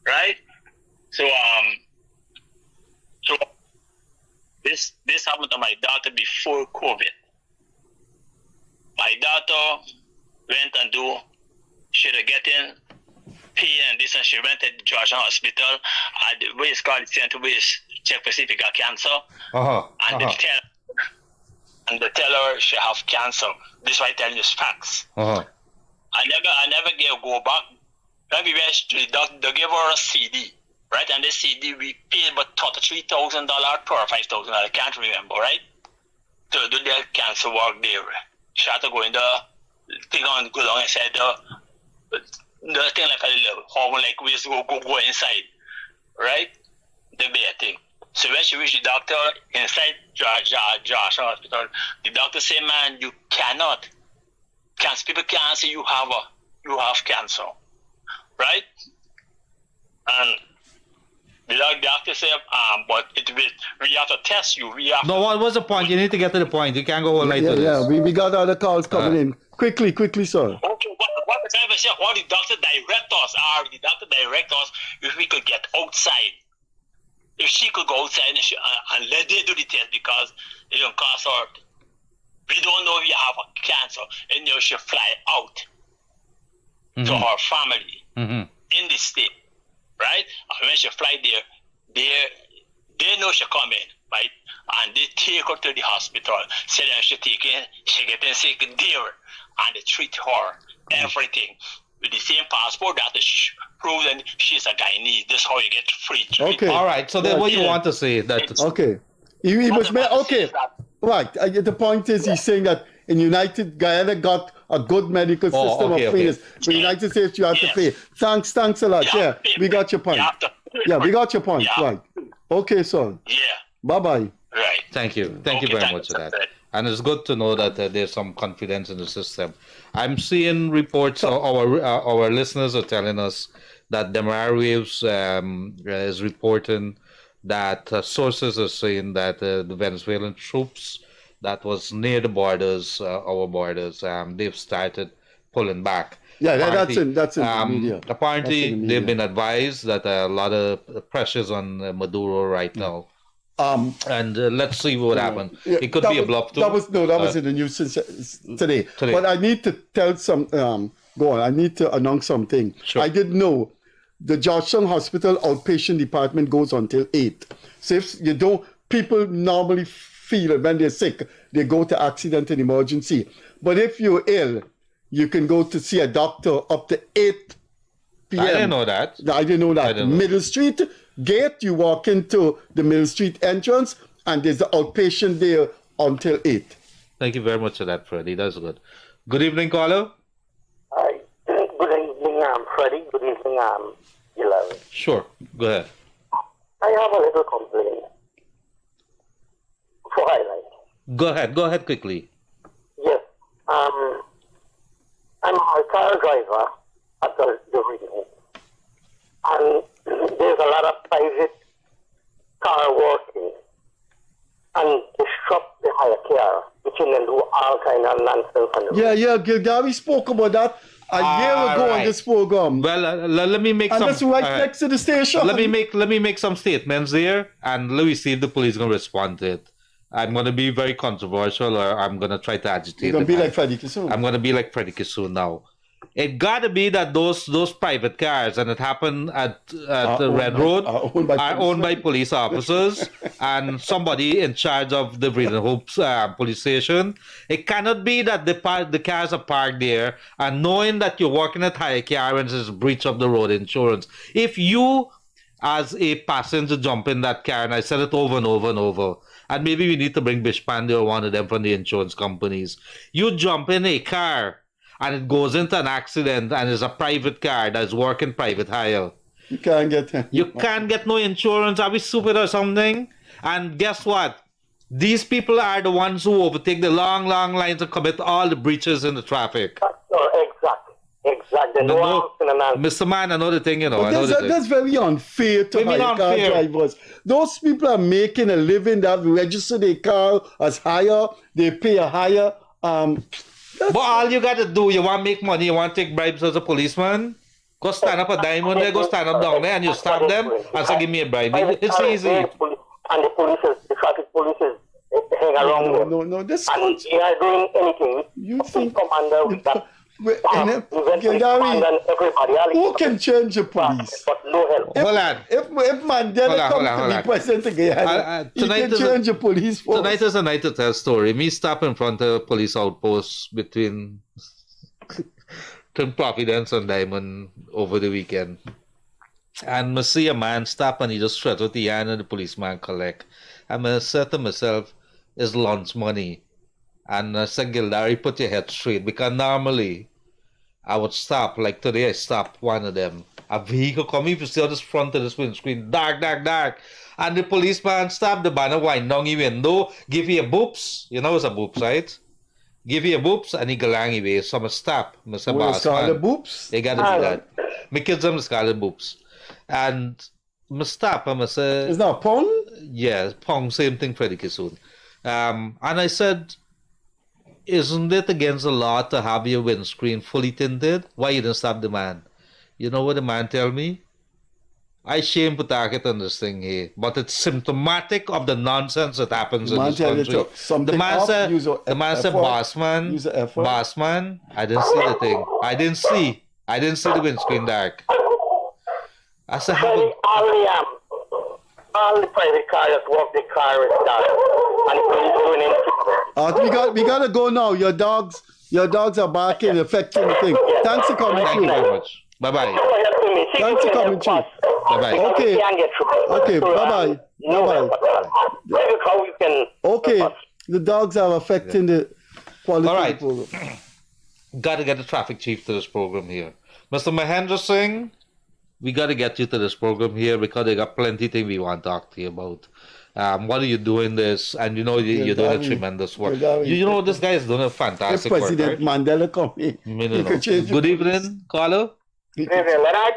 right? So this happened to my daughter before COVID. My daughter went and should have gotten pay and this, and she went to Georgia Hospital at the way it's called Center West check for see if she got cancer. And they tell her she have cancer. This is why I tell you facts. I never go back. When we went to the doctor, they gave her a CD, right? And this CD we paid about $33,000 or $5,000, I can't remember, right? To do their cancer work there. She had to go in the thing on go down inside the thing like a little hall, like we just go inside, right? The bed thing. So when she reached the doctor inside Josh Hospital, the doctor said, "Man, you cannot. Cancer people can't say you have cancer, right?" And the doctor said, "But we have to test you. No, what was the point? You need to get to the point. You can't go all night to this. Yeah, we got other calls coming in. Quickly, sir. Okay, what the driver said, all the doctor direct us if we could get outside. If she could go outside and let them do the test because it don't cost her. We don't know if you have a cancer, and she fly out to her family in the state, right? And when she fly there, they know she coming, right? And they take her to the hospital. Say that she getting sick there, and they treat her everything with the same passport that is proven she's a Guyanese. This is how you get free treatment. Okay. All right. So then, what you want to say that? Okay. He was okay. Right. The point is, he's saying that in Guyana got a good medical system of freeness. For United States, you have to pay. Thanks a lot. Yeah, we got your point. Yeah, we got your point. Right. Okay, son. Yeah. Bye-bye. Right. Thank you. Thank you very much for that. And it's good to know that there's some confidence in the system. I'm seeing reports. Our listeners are telling us that Demerara Waves is reporting that sources are saying that the Venezuelan troops that was near the borders, our borders, they've started pulling back. Yeah, Apparently, that's in the media. Apparently, That's in the they've media. been advised that a lot of pressures on Maduro right now. And let's see what happens. Yeah, It could be a bluff too. That was in the news today. But I need to tell some. Go on. I need to announce something. Sure. I didn't know the Georgetown Hospital outpatient department goes until 8. So if you don't, people normally feel when they're sick, they go to accident and emergency. But if you're ill, you can go to see a doctor up to 8 p.m. I didn't know that. I didn't know that. Middle Street gate, you walk into the Middle Street entrance, and there's the outpatient there until 8. Thank you very much for that, Freddie. That's good. Good evening, caller. Hi. Good evening, Freddie. Good evening, Gildarie. Sure. Go ahead. I have a little complaint for highlight. Go ahead. Go ahead quickly. Yes. I'm a car driver at the region. And there's a lot of private car working. And disrupt the higher care, which can do all kind of nonsense. Yeah, Gildarie spoke about that a year ago on this program. Well, let me make and some. that's right next to the station. Let me make some statements there, and let me see if the police gonna respond to it. I'm gonna be very controversial, or I'm gonna try to agitate. You're gonna be like Freddie Kissoon. I'm gonna be like Freddie Kissoon now. It gotta be that those private cars, and it happened at the Red Road, are owned by police officers and somebody in charge of the Breeden Hopes police station. It cannot be that the cars are parked there and knowing that you're working at higher car and it's a breach of the road insurance. If you, as a passenger, jump in that car, and I said it over and over and over, and maybe we need to bring Bishpande or one of them from the insurance companies. You jump in a car and it goes into an accident and it's a private car that's working private hire. You can't get You can't get no insurance. Are we stupid or something? And guess what? These people are the ones who overtake the long lines and commit all the breaches in the traffic. Exactly. Mr. Man, another thing, That's very unfair to hire car drivers. Those people are making a living, that register their car as hire, they pay a hire. But all you got to do, you want to make money, you want to take bribes as a policeman, go stand up a diamond there, go stand up down there, and you stop them and say, give me a bribe. It's easy. And the traffic police hang around No, this and they are doing anything. You think commander with that Gildarie, who can change the police? But no help. If Mandela comes to be president again, he can change the police force. Tonight is a night to tell story. Me stop in front of a police outpost between Providence and Diamond over the weekend. And I see a man stop and he just shred with the hand and the policeman collect. And I said to myself, it's lunch money. And I said, Gildarie, put your head straight. Because normally, I would stop. Like today, I stopped one of them. A vehicle coming, if you see on this front of this windscreen, dark. And the policeman stopped the banner, wind down the window, give you a boops. You know it's a boops, right? Give you a boops, and he go along away. So I stop. I say, boss, man, boops? they got to do that. My kids them scarlet boops. And I stop, and I say... Is that Pong? Yeah, Pong, same thing, Freddie Kissoon. And I said... Isn't it against the law to have your windscreen fully tinted? Why you didn't stop the man? You know what the man tell me? I shame to talk it on this thing here, but it's symptomatic of the nonsense that happens in this country. The man said, boss man, I didn't see the thing. I didn't see the windscreen dark. I said, all the private cars walk the car is dark. And the police going in. We gotta go now. Your dogs are barking, affecting the thing. Thanks for coming through. Thank you very much. Bye-bye. Thanks for coming through. Bye-bye. Okay, bye-bye. Okay, the dogs are affecting the quality of the program. Got to get the traffic chief to this program here. Mr. Mahendra Singh, we got to get you to this program here because they got plenty of things we want to talk to you about. What are you doing this? And you know you're doing a tremendous work. You know this guy is doing a fantastic work. President Mandela come in. Good evening, caller. Good evening, Leonard.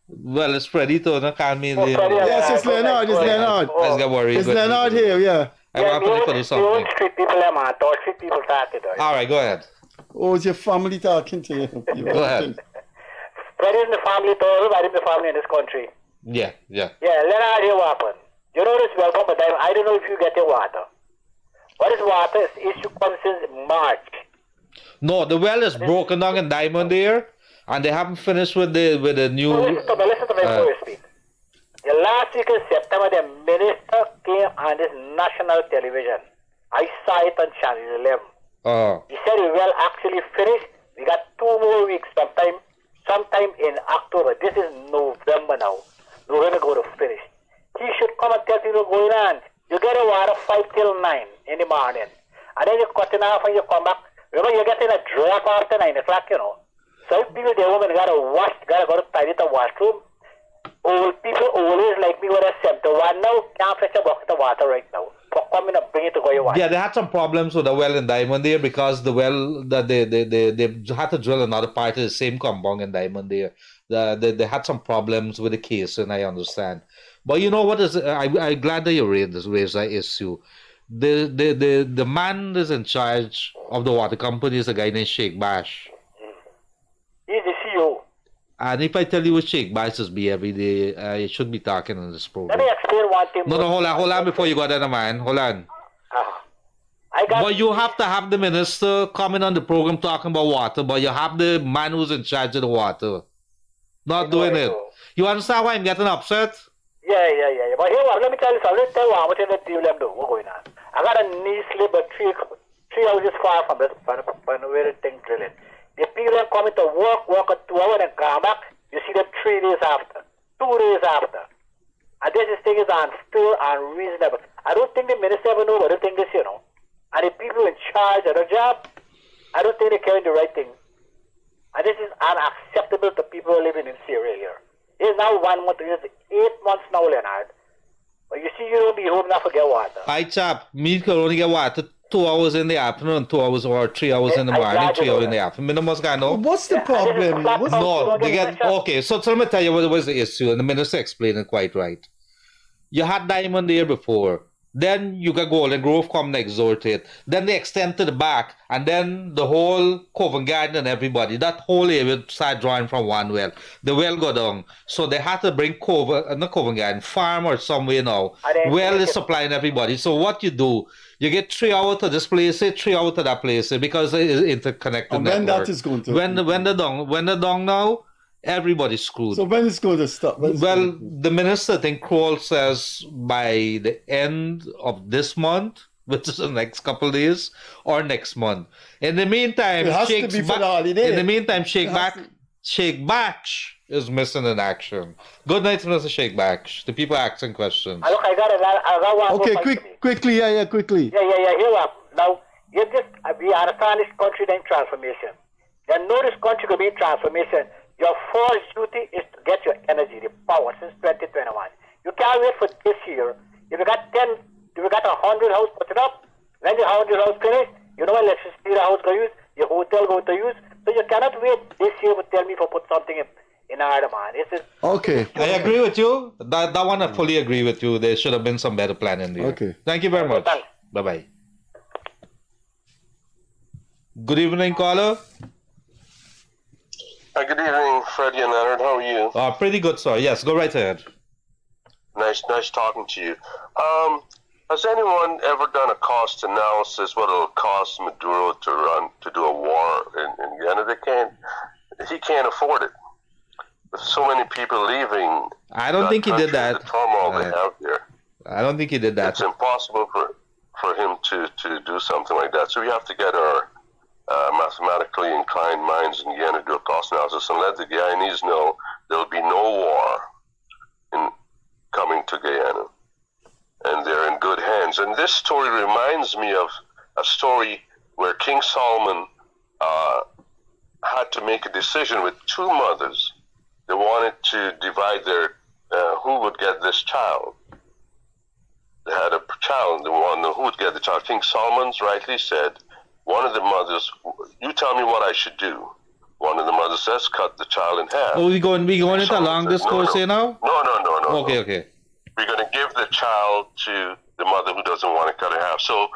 Well, it's Freddie too, no? Can't mean Yes, it's Leonard. It's Leonard. I just got worried. It's Leonard here. Yeah. I want to do something. Street people, man. All street people talking to you. All right, go ahead. Oh, is your family talking to you? Go ahead. Freddie in the family too. Everybody in the family in this country. Yeah. Yeah, Leonard here what happened. You know this welcome, but I don't know if you get your water. What is water? It's issue comes since March. No, the well is broken down in Diamond there, and they haven't finished with the new. Listen to me before you speak. The last week in September, the minister came on this national television. I saw it on Channel 11. He said the well actually finished. We got 2 more weeks, sometime in October. This is November now. We're going to go to finish. He should come and tell people going on. You get a water 5 till 9 in the morning. And then you cut it off and you come back. Remember, you're getting a drop after 9 o'clock, you know. So if people, the woman got to wash, got to go to tidy the washroom. Old people always like me with a center one now. Can't fetch a bucket of water right now. Come in and bring it to go your water. Yeah, they had some problems with the well in Diamond there because the well that they had to drill another part of the same compound in Diamond there. They had some problems with the case, and I understand. But you know what is? I'm glad that you raised that issue. The man that's in charge of the water company is a guy named Sheikh Bash. He's the CEO. And if I tell you what Sheikh Bash is be every day, I should be talking on this program. Let me explain one thing. No, hold on before you go there, man. Hold on. But you have to have the minister coming on the program talking about water, but you have the man who's in charge of the water not doing it. You understand why I'm getting upset? Yeah. But here, let me tell you something. Let me tell you how much the deal them do. What's going on? I got a niece live but three houses far from where the thing drilling. The people coming to work 2 hours and come back. You see them 3 days after, 2 days after. And this thing is unfair and unreasonable. I don't think the minister ever know what they think this, you know. And the people in charge of the job, I don't think they're carrying the right thing. And this is unacceptable to people living in Syria here. It is now 1 month, it is 8 months now, Leonard. But you see, you don't be home now to get water. I chap, me can only get water 2 hours in the afternoon, 2 hours or 3 hours in the morning, 3 hours in the afternoon. What's the problem? No, they get okay. So let me tell you what was the issue, and the minister explained it quite right. You had Diamond there before. Then you got Golden Grove come next door to it. Then they extend to the back, and then the whole Covent Garden and everybody, that whole area start drawing from one well. The well go down. So they had to bring not Covent Garden, farm or somewhere now. Well is supplying everybody. So what you do, you get 3 hours to this place, 3 hours to that place, because it is interconnected. And when that is going to when they're down now, everybody's screwed. So when it's going to stop? Well, the minister, I think, Kroll says by the end of this month, which is the next couple of days, or next month. In the meantime, Sheikh Baksh is missing in action. Good night, Mr. Sheikh Baksh. The people asking questions. Look, I got one. Okay, quickly. Yeah. Here we are. Now, we understand this country in transformation. You know this country will be in transformation. Your first duty is to get your energy, the power, since 2021. You can't wait for this year. If you got 100 houses put it up, when the 100 houses finish, you know what electricity the house going to use, your hotel going to use. So you cannot wait this year to tell me to put something in order, man. Okay. I agree with you. That one I fully agree with you. There should have been some better plan in there. Okay. Thank you very much. Bye-bye. Good evening, caller. Good evening, Freddie and Leonard. How are you? Pretty good, sir. Yes, go right ahead. Nice talking to you. Has anyone ever done a cost analysis what it'll cost Maduro to do a war in Guyana? He can't afford it. With so many people leaving, I don't think he did that. The turmoil they have there. I don't think he did that. It's impossible for him to do something like that. So we have to get our mathematically inclined minds in Guyana to do a cost analysis and let the Guyanese know there'll be no war in coming to Guyana. And they're in good hands. And this story reminds me of a story where King Solomon had to make a decision with 2 mothers. They wanted to divide their who would get this child. They had a child. They wanted to know who would get the child. King Solomon's rightly said, one of the mothers, you tell me what I should do. one of the mothers says, cut the child in half. Oh, we going into long discourse here now? No. Okay. We're going to give the child to the mother who doesn't want to cut in half. So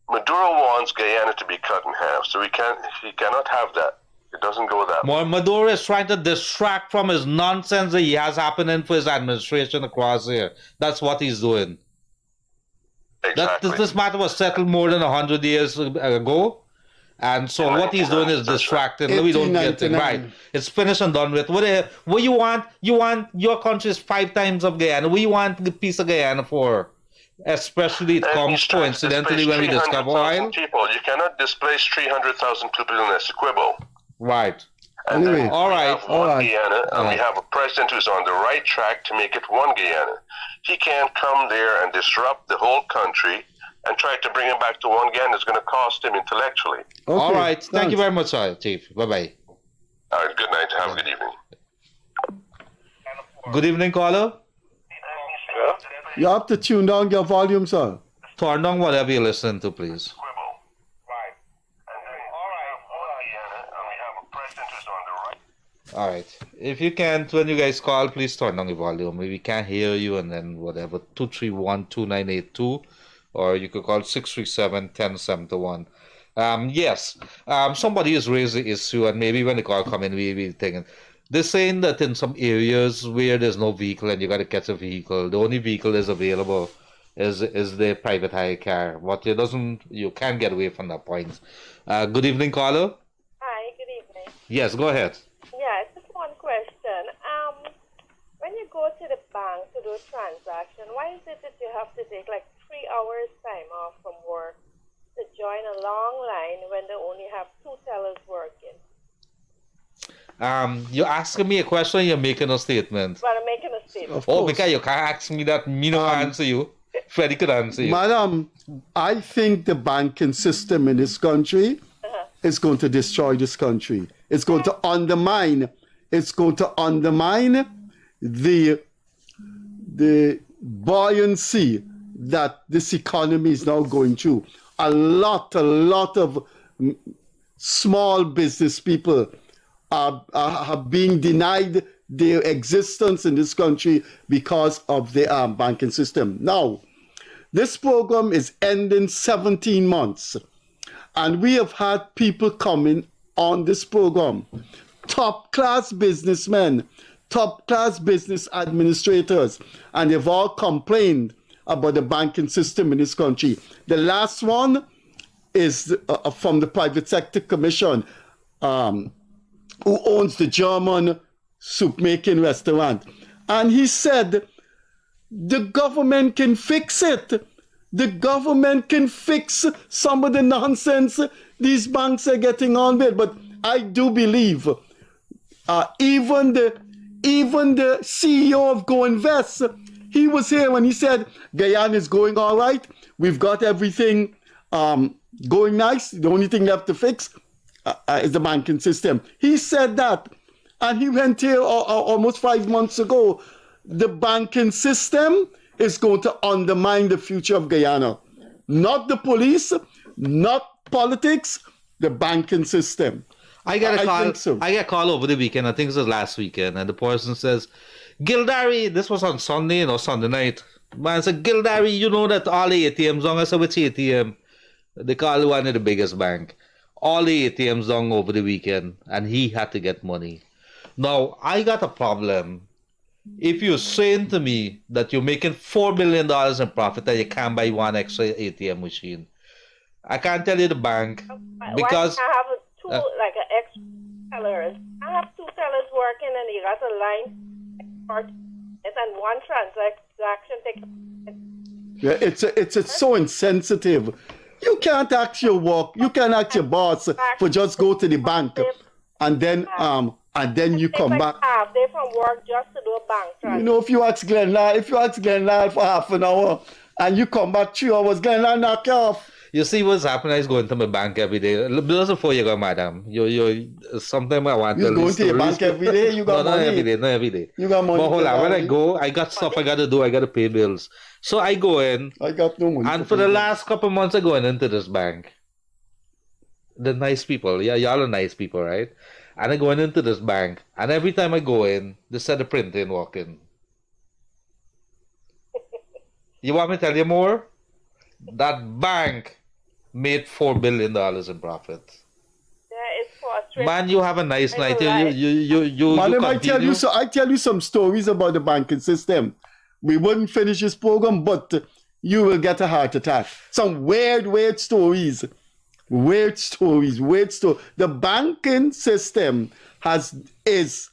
Maduro wants Guyana to be cut in half. So he cannot have that. It doesn't go that way. Maduro is trying to distract from his nonsense that he has happening for his administration across here. That's what he's doing. Exactly. This matter was settled more than 100 years ago. And so what he's doing is distracting. We don't get it right. It's finished and done with. What you want your country's 5 times of Guyana. What you want the piece of Guyana for? Especially it comes coincidentally when we discover oil. People. You cannot displace 300,000 people in Essequibo. Right. And Anyway, all right. Guyana, and we have a president who's on the right track to make it one Guyana. He can't come there and disrupt the whole country and try to bring him back to one Guyana. It's going to cost him intellectually. Okay, all right. Thank you very much, Chief. Bye-bye. All right. Good night. Have a good evening. Good evening, caller. You have to tune down your volume, sir. Turn down whatever you listen to, please. All right. If you can, when you guys call, please turn down the volume. We can't hear you, and then whatever, 231-2982, or you could call 637-1071. Yes, somebody has raised the issue, and maybe when the call come in, we be thinking, they're saying that in some areas where there's no vehicle and you got to catch a vehicle, the only vehicle is available is the private hire car. What you can't get away from that point. Good evening, caller. Hi, good evening. Yes, go ahead. Yeah, just one question. When you go to the bank to do a transaction, why is it that you have to take like 3 hours time off from work to join a long line when they only have 2 tellers working? You're asking me a question, you're making a statement. But I'm making a statement. Because you can't ask me that, me no answer you. Freddie could answer you. Madam, I think the banking system in this country is going to destroy this country. It's going to undermine. It's going to undermine the buoyancy that this economy is now going through. A lot of small business people are being denied their existence in this country because of the banking system. Now, this program is ending 17 months, and we have had people coming on this program, top-class businessmen, top-class business administrators, and they've all complained about the banking system in this country. The last one is from the Private Sector Commission, who owns the German soup-making restaurant. And he said, the government can fix it. The government can fix some of the nonsense these banks are getting on with. But I do believe even the CEO of Go Invest, he was here when he said, Guyana is going all right. We've got everything going nice. The only thing left to fix is the banking system. He said that. And he went here almost 5 months ago. The banking system is going to undermine the future of Guyana. Not the police, not politics, the banking system. I got a call over the weekend, I think it was last weekend, and the person says, Gildarie, this was on Sunday, Sunday night. Man said, Gildarie, you know that all the ATMs on. I said, which ATM? They call one of the biggest bank. All the ATMs down over the weekend, and he had to get money. Now, I got a problem. If you're saying to me that you're making $4 million in profit and you can't buy one extra ATM machine, I can't tell you the bank because I have extra tellers. I have 2 tellers working, and you got a line, and one transaction takes. Yeah, it's so insensitive. You can't ask your boss for just go to the bank and then you come back. Half day from work just to do a bank transfer. You know, if you ask Glenn Lyle for half an hour and you come back 3 hours, Glenn Lyle knock you off. You see what's happening is going to my bank every day. Just before you go, madam. You sometimes I want to you going to your bank every day? You got money? Not every day. You got money? But hold on, when I go, I got stuff I got to do. I got to pay bills. So I go in. I got no money. And for the last couple of months, I'm going into this bank. The nice people. Yeah, y'all are nice people, right? And I going into this bank, and every time I go in, they said the printer ain't working. You want me to tell you more? That bank made $4 billion in profit. Yeah, it's frustrating. Man, you have a nice night. You Madam, I continue. tell you some stories about the banking system. We wouldn't finish this program, but you will get a heart attack. Some weird stories. Weird stories. The banking system is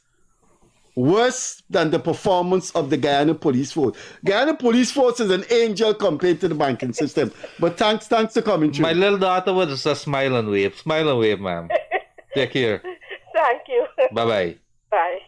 worse than the performance of the Guyana police force. Guyana police force is an angel compared to the banking system. But thanks for coming through. My little daughter would just smile and wave. Smile and wave, ma'am. Take care. Thank you. Bye-bye. Bye.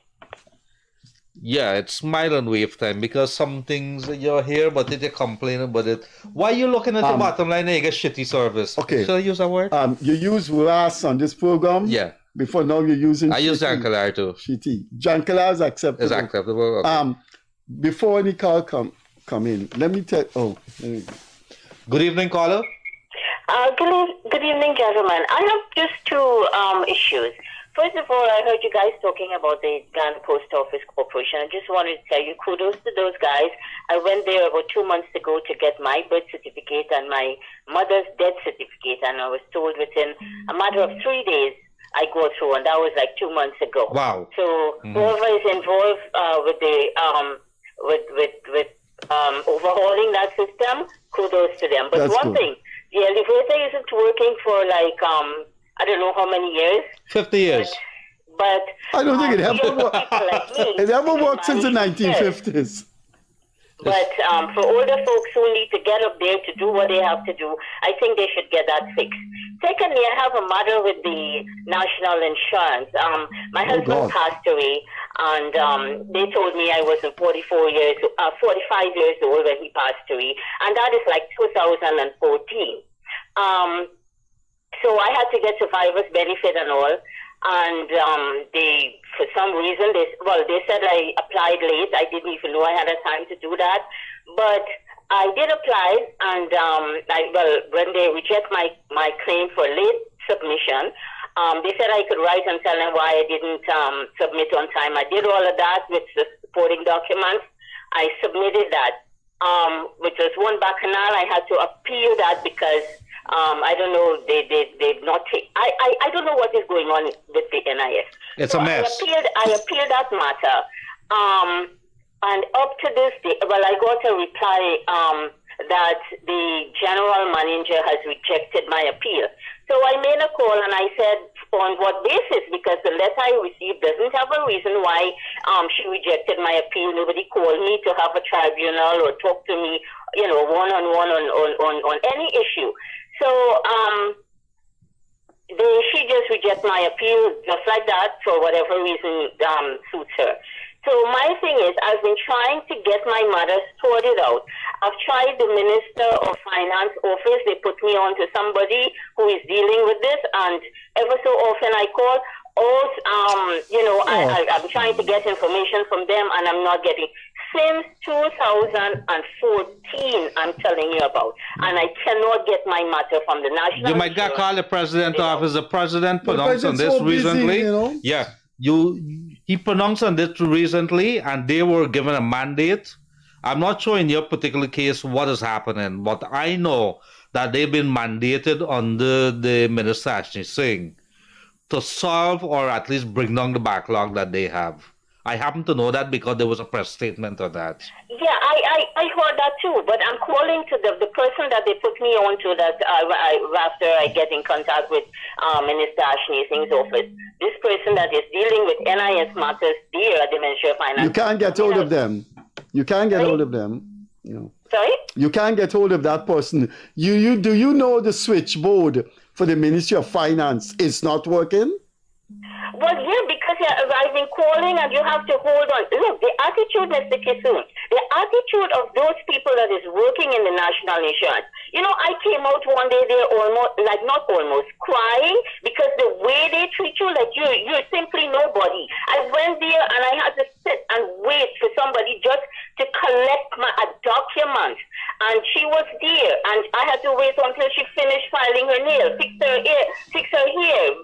Yeah, it's smile and wave time because some things you're here, but if you complain about it, why are you looking at the bottom line and you get shitty service? Okay. Should I use that word? You use RAS on this program? Yeah. Before now you're using I use Jankalar too. Shitty. Jankalar is acceptable. Is acceptable. Okay. Before any call come in, let me tell. Good evening, caller. Good evening, gentlemen. I have just two issues. First of all, I heard you guys talking about the Ghana Post Office Corporation. I just wanted to tell you kudos to those guys. I went there about 2 months ago to get my birth certificate and my mother's death certificate, and I was told within a matter of 3 days I go through, and that was like 2 months ago. Wow. So whoever is involved with the overhauling that system, kudos to them. But That's one good. thing, the elevator isn't working for like I don't know how many years. 50 years. But I don't think it ever worked. like me, It ever worked since the 1950s. But for older folks who need to get up there to do what they have to do, I think they should get that fixed. Secondly, I have a matter with the national insurance. My husband passed away, and they told me I was 45 years old when he passed away, and that is like 2014. So I had to get survivor's benefit and all. And they, for some reason, they said I applied late. I didn't even know I had a time to do that. But I did apply, and when they reject my claim for late submission, they said I could write and tell them why I didn't submit on time. I did all of that with the supporting documents. I submitted that, which was one bacchanal. I had to appeal that because I don't know, they've not I don't know what is going on with the NIS. It's a mess. I appealed that matter. And up to this day, I got a reply that the general manager has rejected my appeal. So I made a call and I said, on what basis? Because the letter I received doesn't have a reason why she rejected my appeal. Nobody called me to have a tribunal or talk to me, one-on-one on any issue. So she just rejected my appeal just like that for whatever reason suits her. So my thing is, I've been trying to get my mother sorted out. I've tried the Minister of Finance office. They put me on to somebody who is dealing with this, and ever so often I call. I'm trying to get information from them, and I'm not getting. Since 2014, I'm telling you about, and I cannot get my matter from the national. You might get called the president office. The president The pronounced on president's this so busy, recently. Yeah, he pronounced on this recently, and they were given a mandate. I'm not sure in your particular case what is happening, but I know that they've been mandated under the Minister Ashley Singh to solve or at least bring down the backlog that they have. I happen to know that because there was a press statement on that. Yeah, I heard that too, but I'm calling to the person that they put me on to that after I get in contact with Minister Ashley Singh's office. This person that is dealing with NIS matters there at the Ministry of Finance. You can't get hold of them. You can't get hold of them. Sorry? You can't get hold of that person. Do you know the switchboard for the Ministry of Finance is not working? Well, yeah, because I've been calling and you have to hold on. Look, the attitude, Mr. Kissoon, the attitude of those people that is working in the national insurance, You know, I came out one day there almost, like not almost, crying because the way they treat you, like you're simply nobody. I went there and I had to sit and wait for somebody just to collect a document. And she was there, and I had to wait until she finished filing her nails, fix her hair,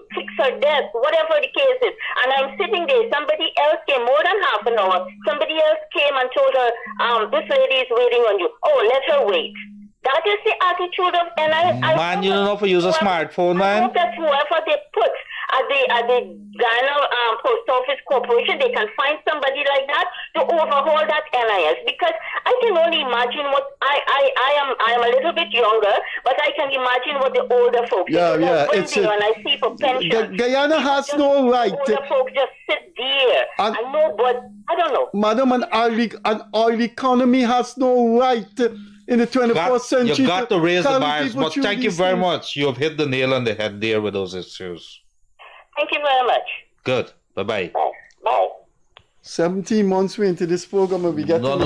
fix her desk, whatever the case is. And I'm sitting there. Somebody else came more than half an hour. Somebody else came and told her, this lady is waiting on you. Oh, let her wait. That is the attitude of, and man, you don't know if you use a smartphone, I man. hope that whoever they put at the Guyana Post Office Corporation, they can find somebody like that to overhaul that NIS, because I can only imagine what I am a little bit younger, but I can imagine what the older folks. Yeah, it's when I see for pension. Guyana has no right. Older folks just sit there. I know, but I don't know. Madam, our economy has no right in the 21st century. You got to raise the tell bars, people but through thank you these very things. much. You have hit the nail on the head there with those issues. Thank you very much. Good. Bye-bye. Bye. 17 months we into this program and we get No,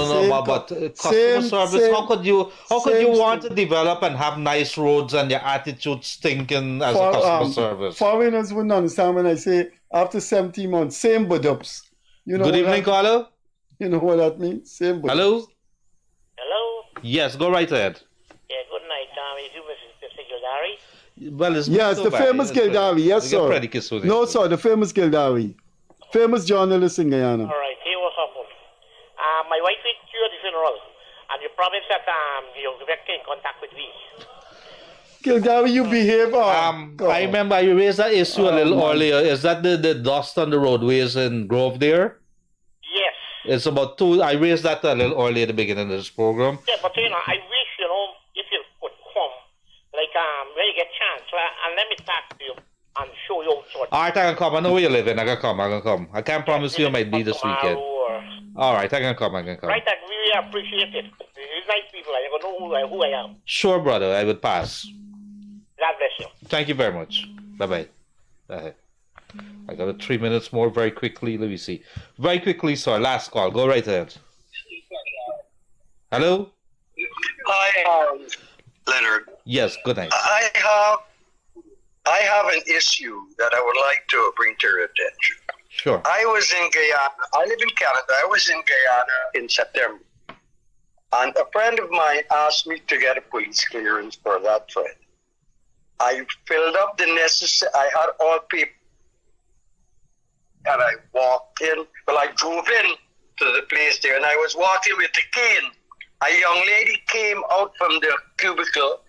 but customer service, how could you want to develop and have nice roads and your attitude stinking as a customer service? Foreigners wouldn't understand when I say after 17 months, same budups. You know Good evening, caller. You know what that means? Same budups. Hello? Hello? Yes, go right ahead. Yeah, good night, Is you Mr. Gildarie? Well, it's Yes, the famous Gildarie, yes, sir. Freddie Kissoon. No, sir, the famous Gildarie. Famous journalist in Guyana. All right, here was happened. My wife is due at the funeral, and you promised that you'll get in contact with me. Gildarie, you behave. I remember you raised that issue a little earlier. Is that the dust on the roadways in Grove there? Yes. It's about I raised that a little earlier at the beginning of this program. Yeah, but I wish, if you could come, like, when you get chance, and let me talk to you and show you what. All right, I can come. I know where you live in. I can come. I can't promise you I might be this weekend. All right, I can come. Right, I really appreciate it. It's nice people, and you know who I am. Sure, brother. I would pass. God bless you. Thank you very much. Bye-bye. I got 3 minutes more very quickly. Let me see. Very quickly, sir. Last call. Go right ahead. Hello? Hi, Leonard. Yes, good night. I have an issue that I would like to bring to your attention. Sure. I was in Guyana. I live in Canada. I was in Guyana in September. And a friend of mine asked me to get a police clearance for that friend. I filled up the necessary, I had all people. And I walked in, I drove in to the place there, and I was walking with the cane. A young lady came out from the cubicle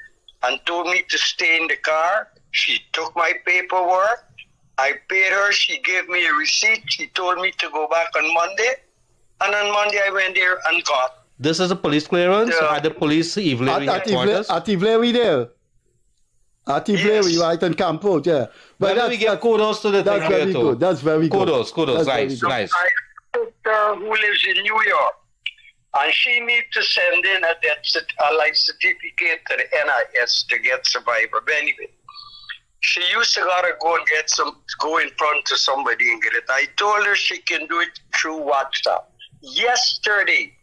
and told me to stay in the car. She took my paperwork. I paid her. She gave me a receipt. She told me to go back on Monday. And on Monday, I went there and got. This is a police clearance? At the police Ivlery headquarters? At Ivlery there. At Ivlery, right on Campo, yeah. But well, we give kudos to the that's very good. That's very good. Kudos. Nice. I have a sister who lives in New York. And she needs to send in a life certificate to the NIS to get survivor benefit. She used to gotta go in front to somebody and get it. I told her she can do it through WhatsApp. Yesterday,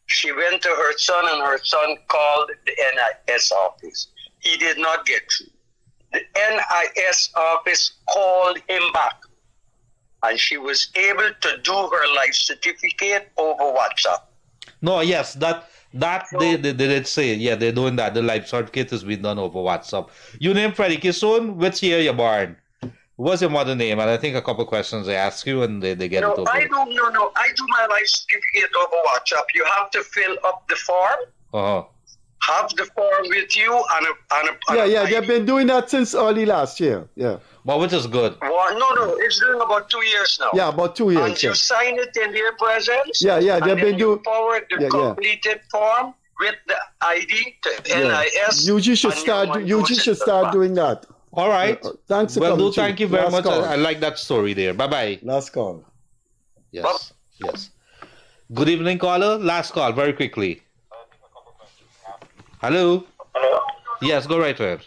she went to her son and her son called the NIS office. He did not get through. The NIS office called him back. And she was able to do her life certificate over WhatsApp. No, yes, that they did say, yeah, they're doing that. The life certificate has been done over WhatsApp. You name Freddie Kissoon, which year you born? What's your mother name? And I think a couple questions they ask you and they get it over. I do my life certificate over WhatsApp. You have to fill up the form. Uh-huh. Have the form with you Yeah, they've been doing that since early last year. Yeah. But which is good. Well, no, it's doing about 2 years now. Yeah, about 2 years. And you sign it in their presence. Yeah, they've been doing. Forward the completed form with the ID to NIS. You should start doing that. All right. Thanks for coming. Well, thank you very much. I like that story there. Bye-bye. Last call. Yes. Good evening, caller. Last call, very quickly. Hello? Yes, go right ahead.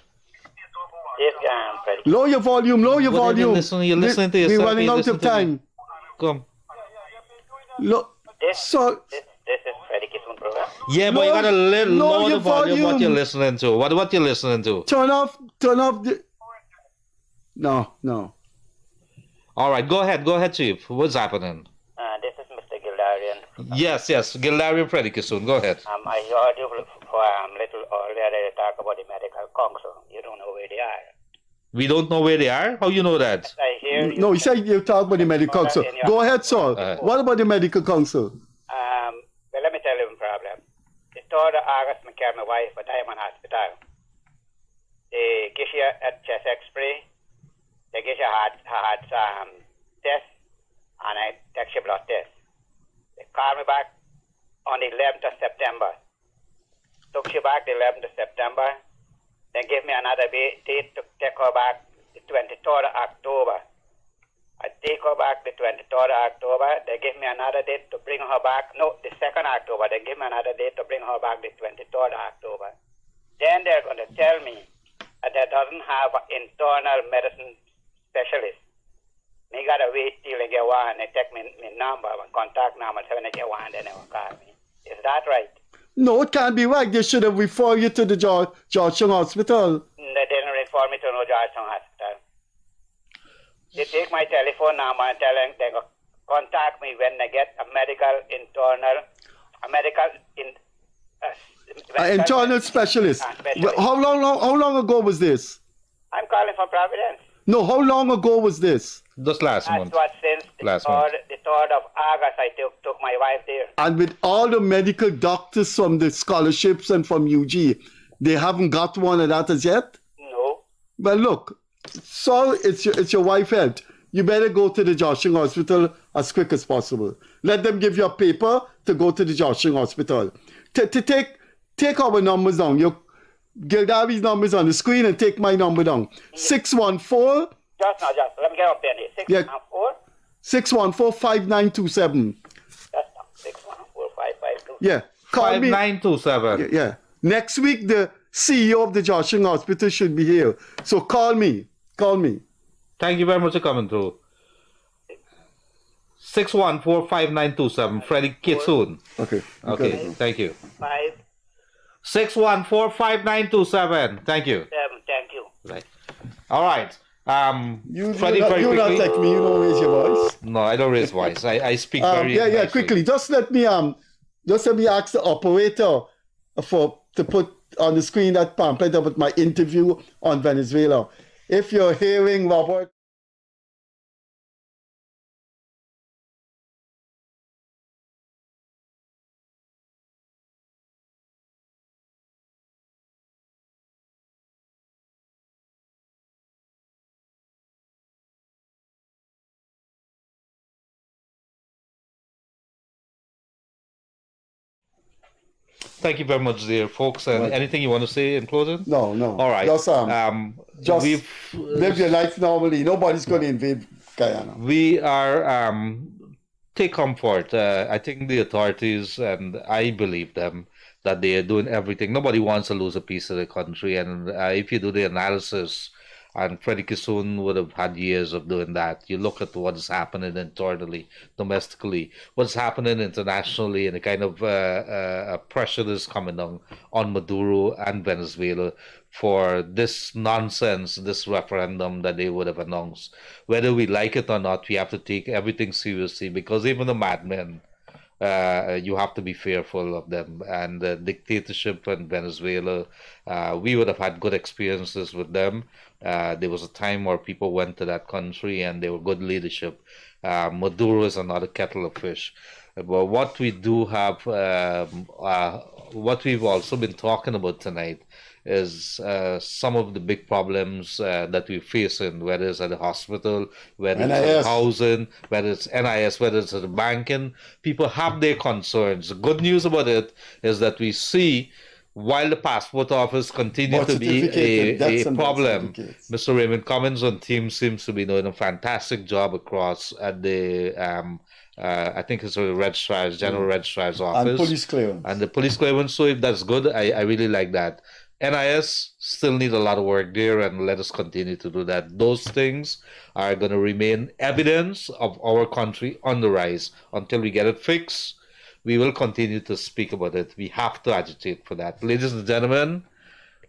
Yes, Lower your volume, You're listening to yourself. We're running out of time. Come. This is Freddie Kissoon program. Yeah, but you gotta lower your the volume what you're volume. listening to. What you're listening to? Turn off the... No. All right, go ahead, Chief. What's happening? This is Mr. Gildarie. Yes, Gildarie and Freddie Kissoon. Go ahead. I heard you for little earlier talk about the medical council. You don't know where they are. We don't know where they are? How you know that? I hear you. No, he said you talk about the medical council. Go ahead, sir. What about the medical council? Well, let me tell you the problem. The 3rd of August, I carried my wife to Diamond Hospital. They give you a chest x-ray. They give you a heart test. And I take your blood test. They called me back on the 11th of September. Took you back the 11th of September. Then gave me another date to take her back the 23rd of October. I take her back the 23rd of October. They give me another date to bring her back. No, the 2nd of October. They give me another date to bring her back the 23rd of October. Then they're going to tell me that they doesn't have an internal medicine specialist. Me gotta wait till they get one. They take me number, my contact number, so when they get one, they never call me. Is that right? No, it can't be right. They should have referred you to the Georgetown Hospital. They didn't refer me to no Georgetown Hospital. They take my telephone number and tell them they go contact me when they get a internal specialist. How long ago was this? I'm calling from Providence. No, how long ago was this? Just last month. That's what since the 3rd of August I took my wife there. And with all the medical doctors from the scholarships and from UG, they haven't got one of that as yet? No. Well, look, so it's your wife health. You better go to the Joshing Hospital as quick as possible. Let them give you a paper to go to the Joshing Hospital. Take our numbers down. Gildarie's number is on the screen, and take my number down. 614... Just let me get up there. 614? 614-5927. Just now. 614-5527. Yeah. Call me. 5927. Yeah. Next week, the CEO of the Joshing Hospital should be here. So call me. Thank you very much for coming through. 614-5927. Freddie Kissoon. Okay. Thank you. 614-5927. Thank you. Thank you. Right. All right. Freddie, you not like me. You don't raise your voice. No, I don't raise voice. I speak very nicely. Quickly. Just let me ask the operator to put on the screen that pamphlet about my interview on Venezuela. If you're hearing Robert. Thank you very much, dear folks. And anything you want to say in closing? No. All right. Just live your life normally. Nobody's going to invade Guyana. We are take comfort. I think the authorities, and I believe them, that they are doing everything. Nobody wants to lose a piece of the country. And if you do the analysis, and Freddie Kissoon would have had years of doing that. You look at what is happening internally, domestically, what's happening internationally, and the kind of pressure that's coming on Maduro and Venezuela for this nonsense, this referendum that they would have announced. Whether we like it or not, we have to take everything seriously, because even the madmen, you have to be fearful of them. And the dictatorship in Venezuela, we would have had good experiences with them. There was a time where people went to that country and they were good leadership. Maduro is another kettle of fish. But what we do have, what we've also been talking about tonight, is some of the big problems that we're facing, whether it's at the hospital, whether it's at housing, whether it's NIS, whether it's at the banking. People have their concerns. The good news about it is that we see, while the passport office continues to be a problem, Mr. Raymond Cummins on team seems to be doing a fantastic job across at the I think it's a registrar's, general registrar's office. And police clearance. And the police clearance, so if that's good, I really like that. NIS still need a lot of work there, and let us continue to do that. Those things are going to remain evidence of our country on the rise. Until we get it fixed, we will continue to speak about it. We have to agitate for that. Ladies and gentlemen,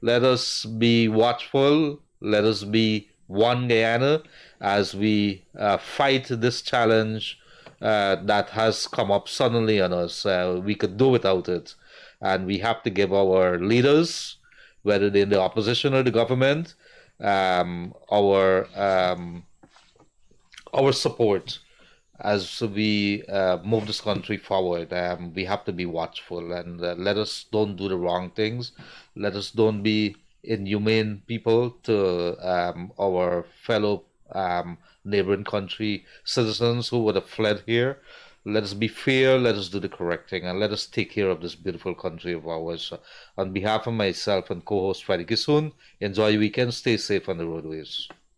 let us be watchful. Let us be one Guyana as we fight this challenge that has come up suddenly on us. We could do without it. And we have to give our leaders, whether they're in the opposition or the government, our support as we move this country forward. We have to be watchful, and let us don't do the wrong things. Let us don't be inhumane people to our fellow neighboring country citizens who would have fled here. Let us be fair, let us do the correct thing, and let us take care of this beautiful country of ours. On behalf of myself and co-host Freddie Kissoon, enjoy your weekend, stay safe on the roadways.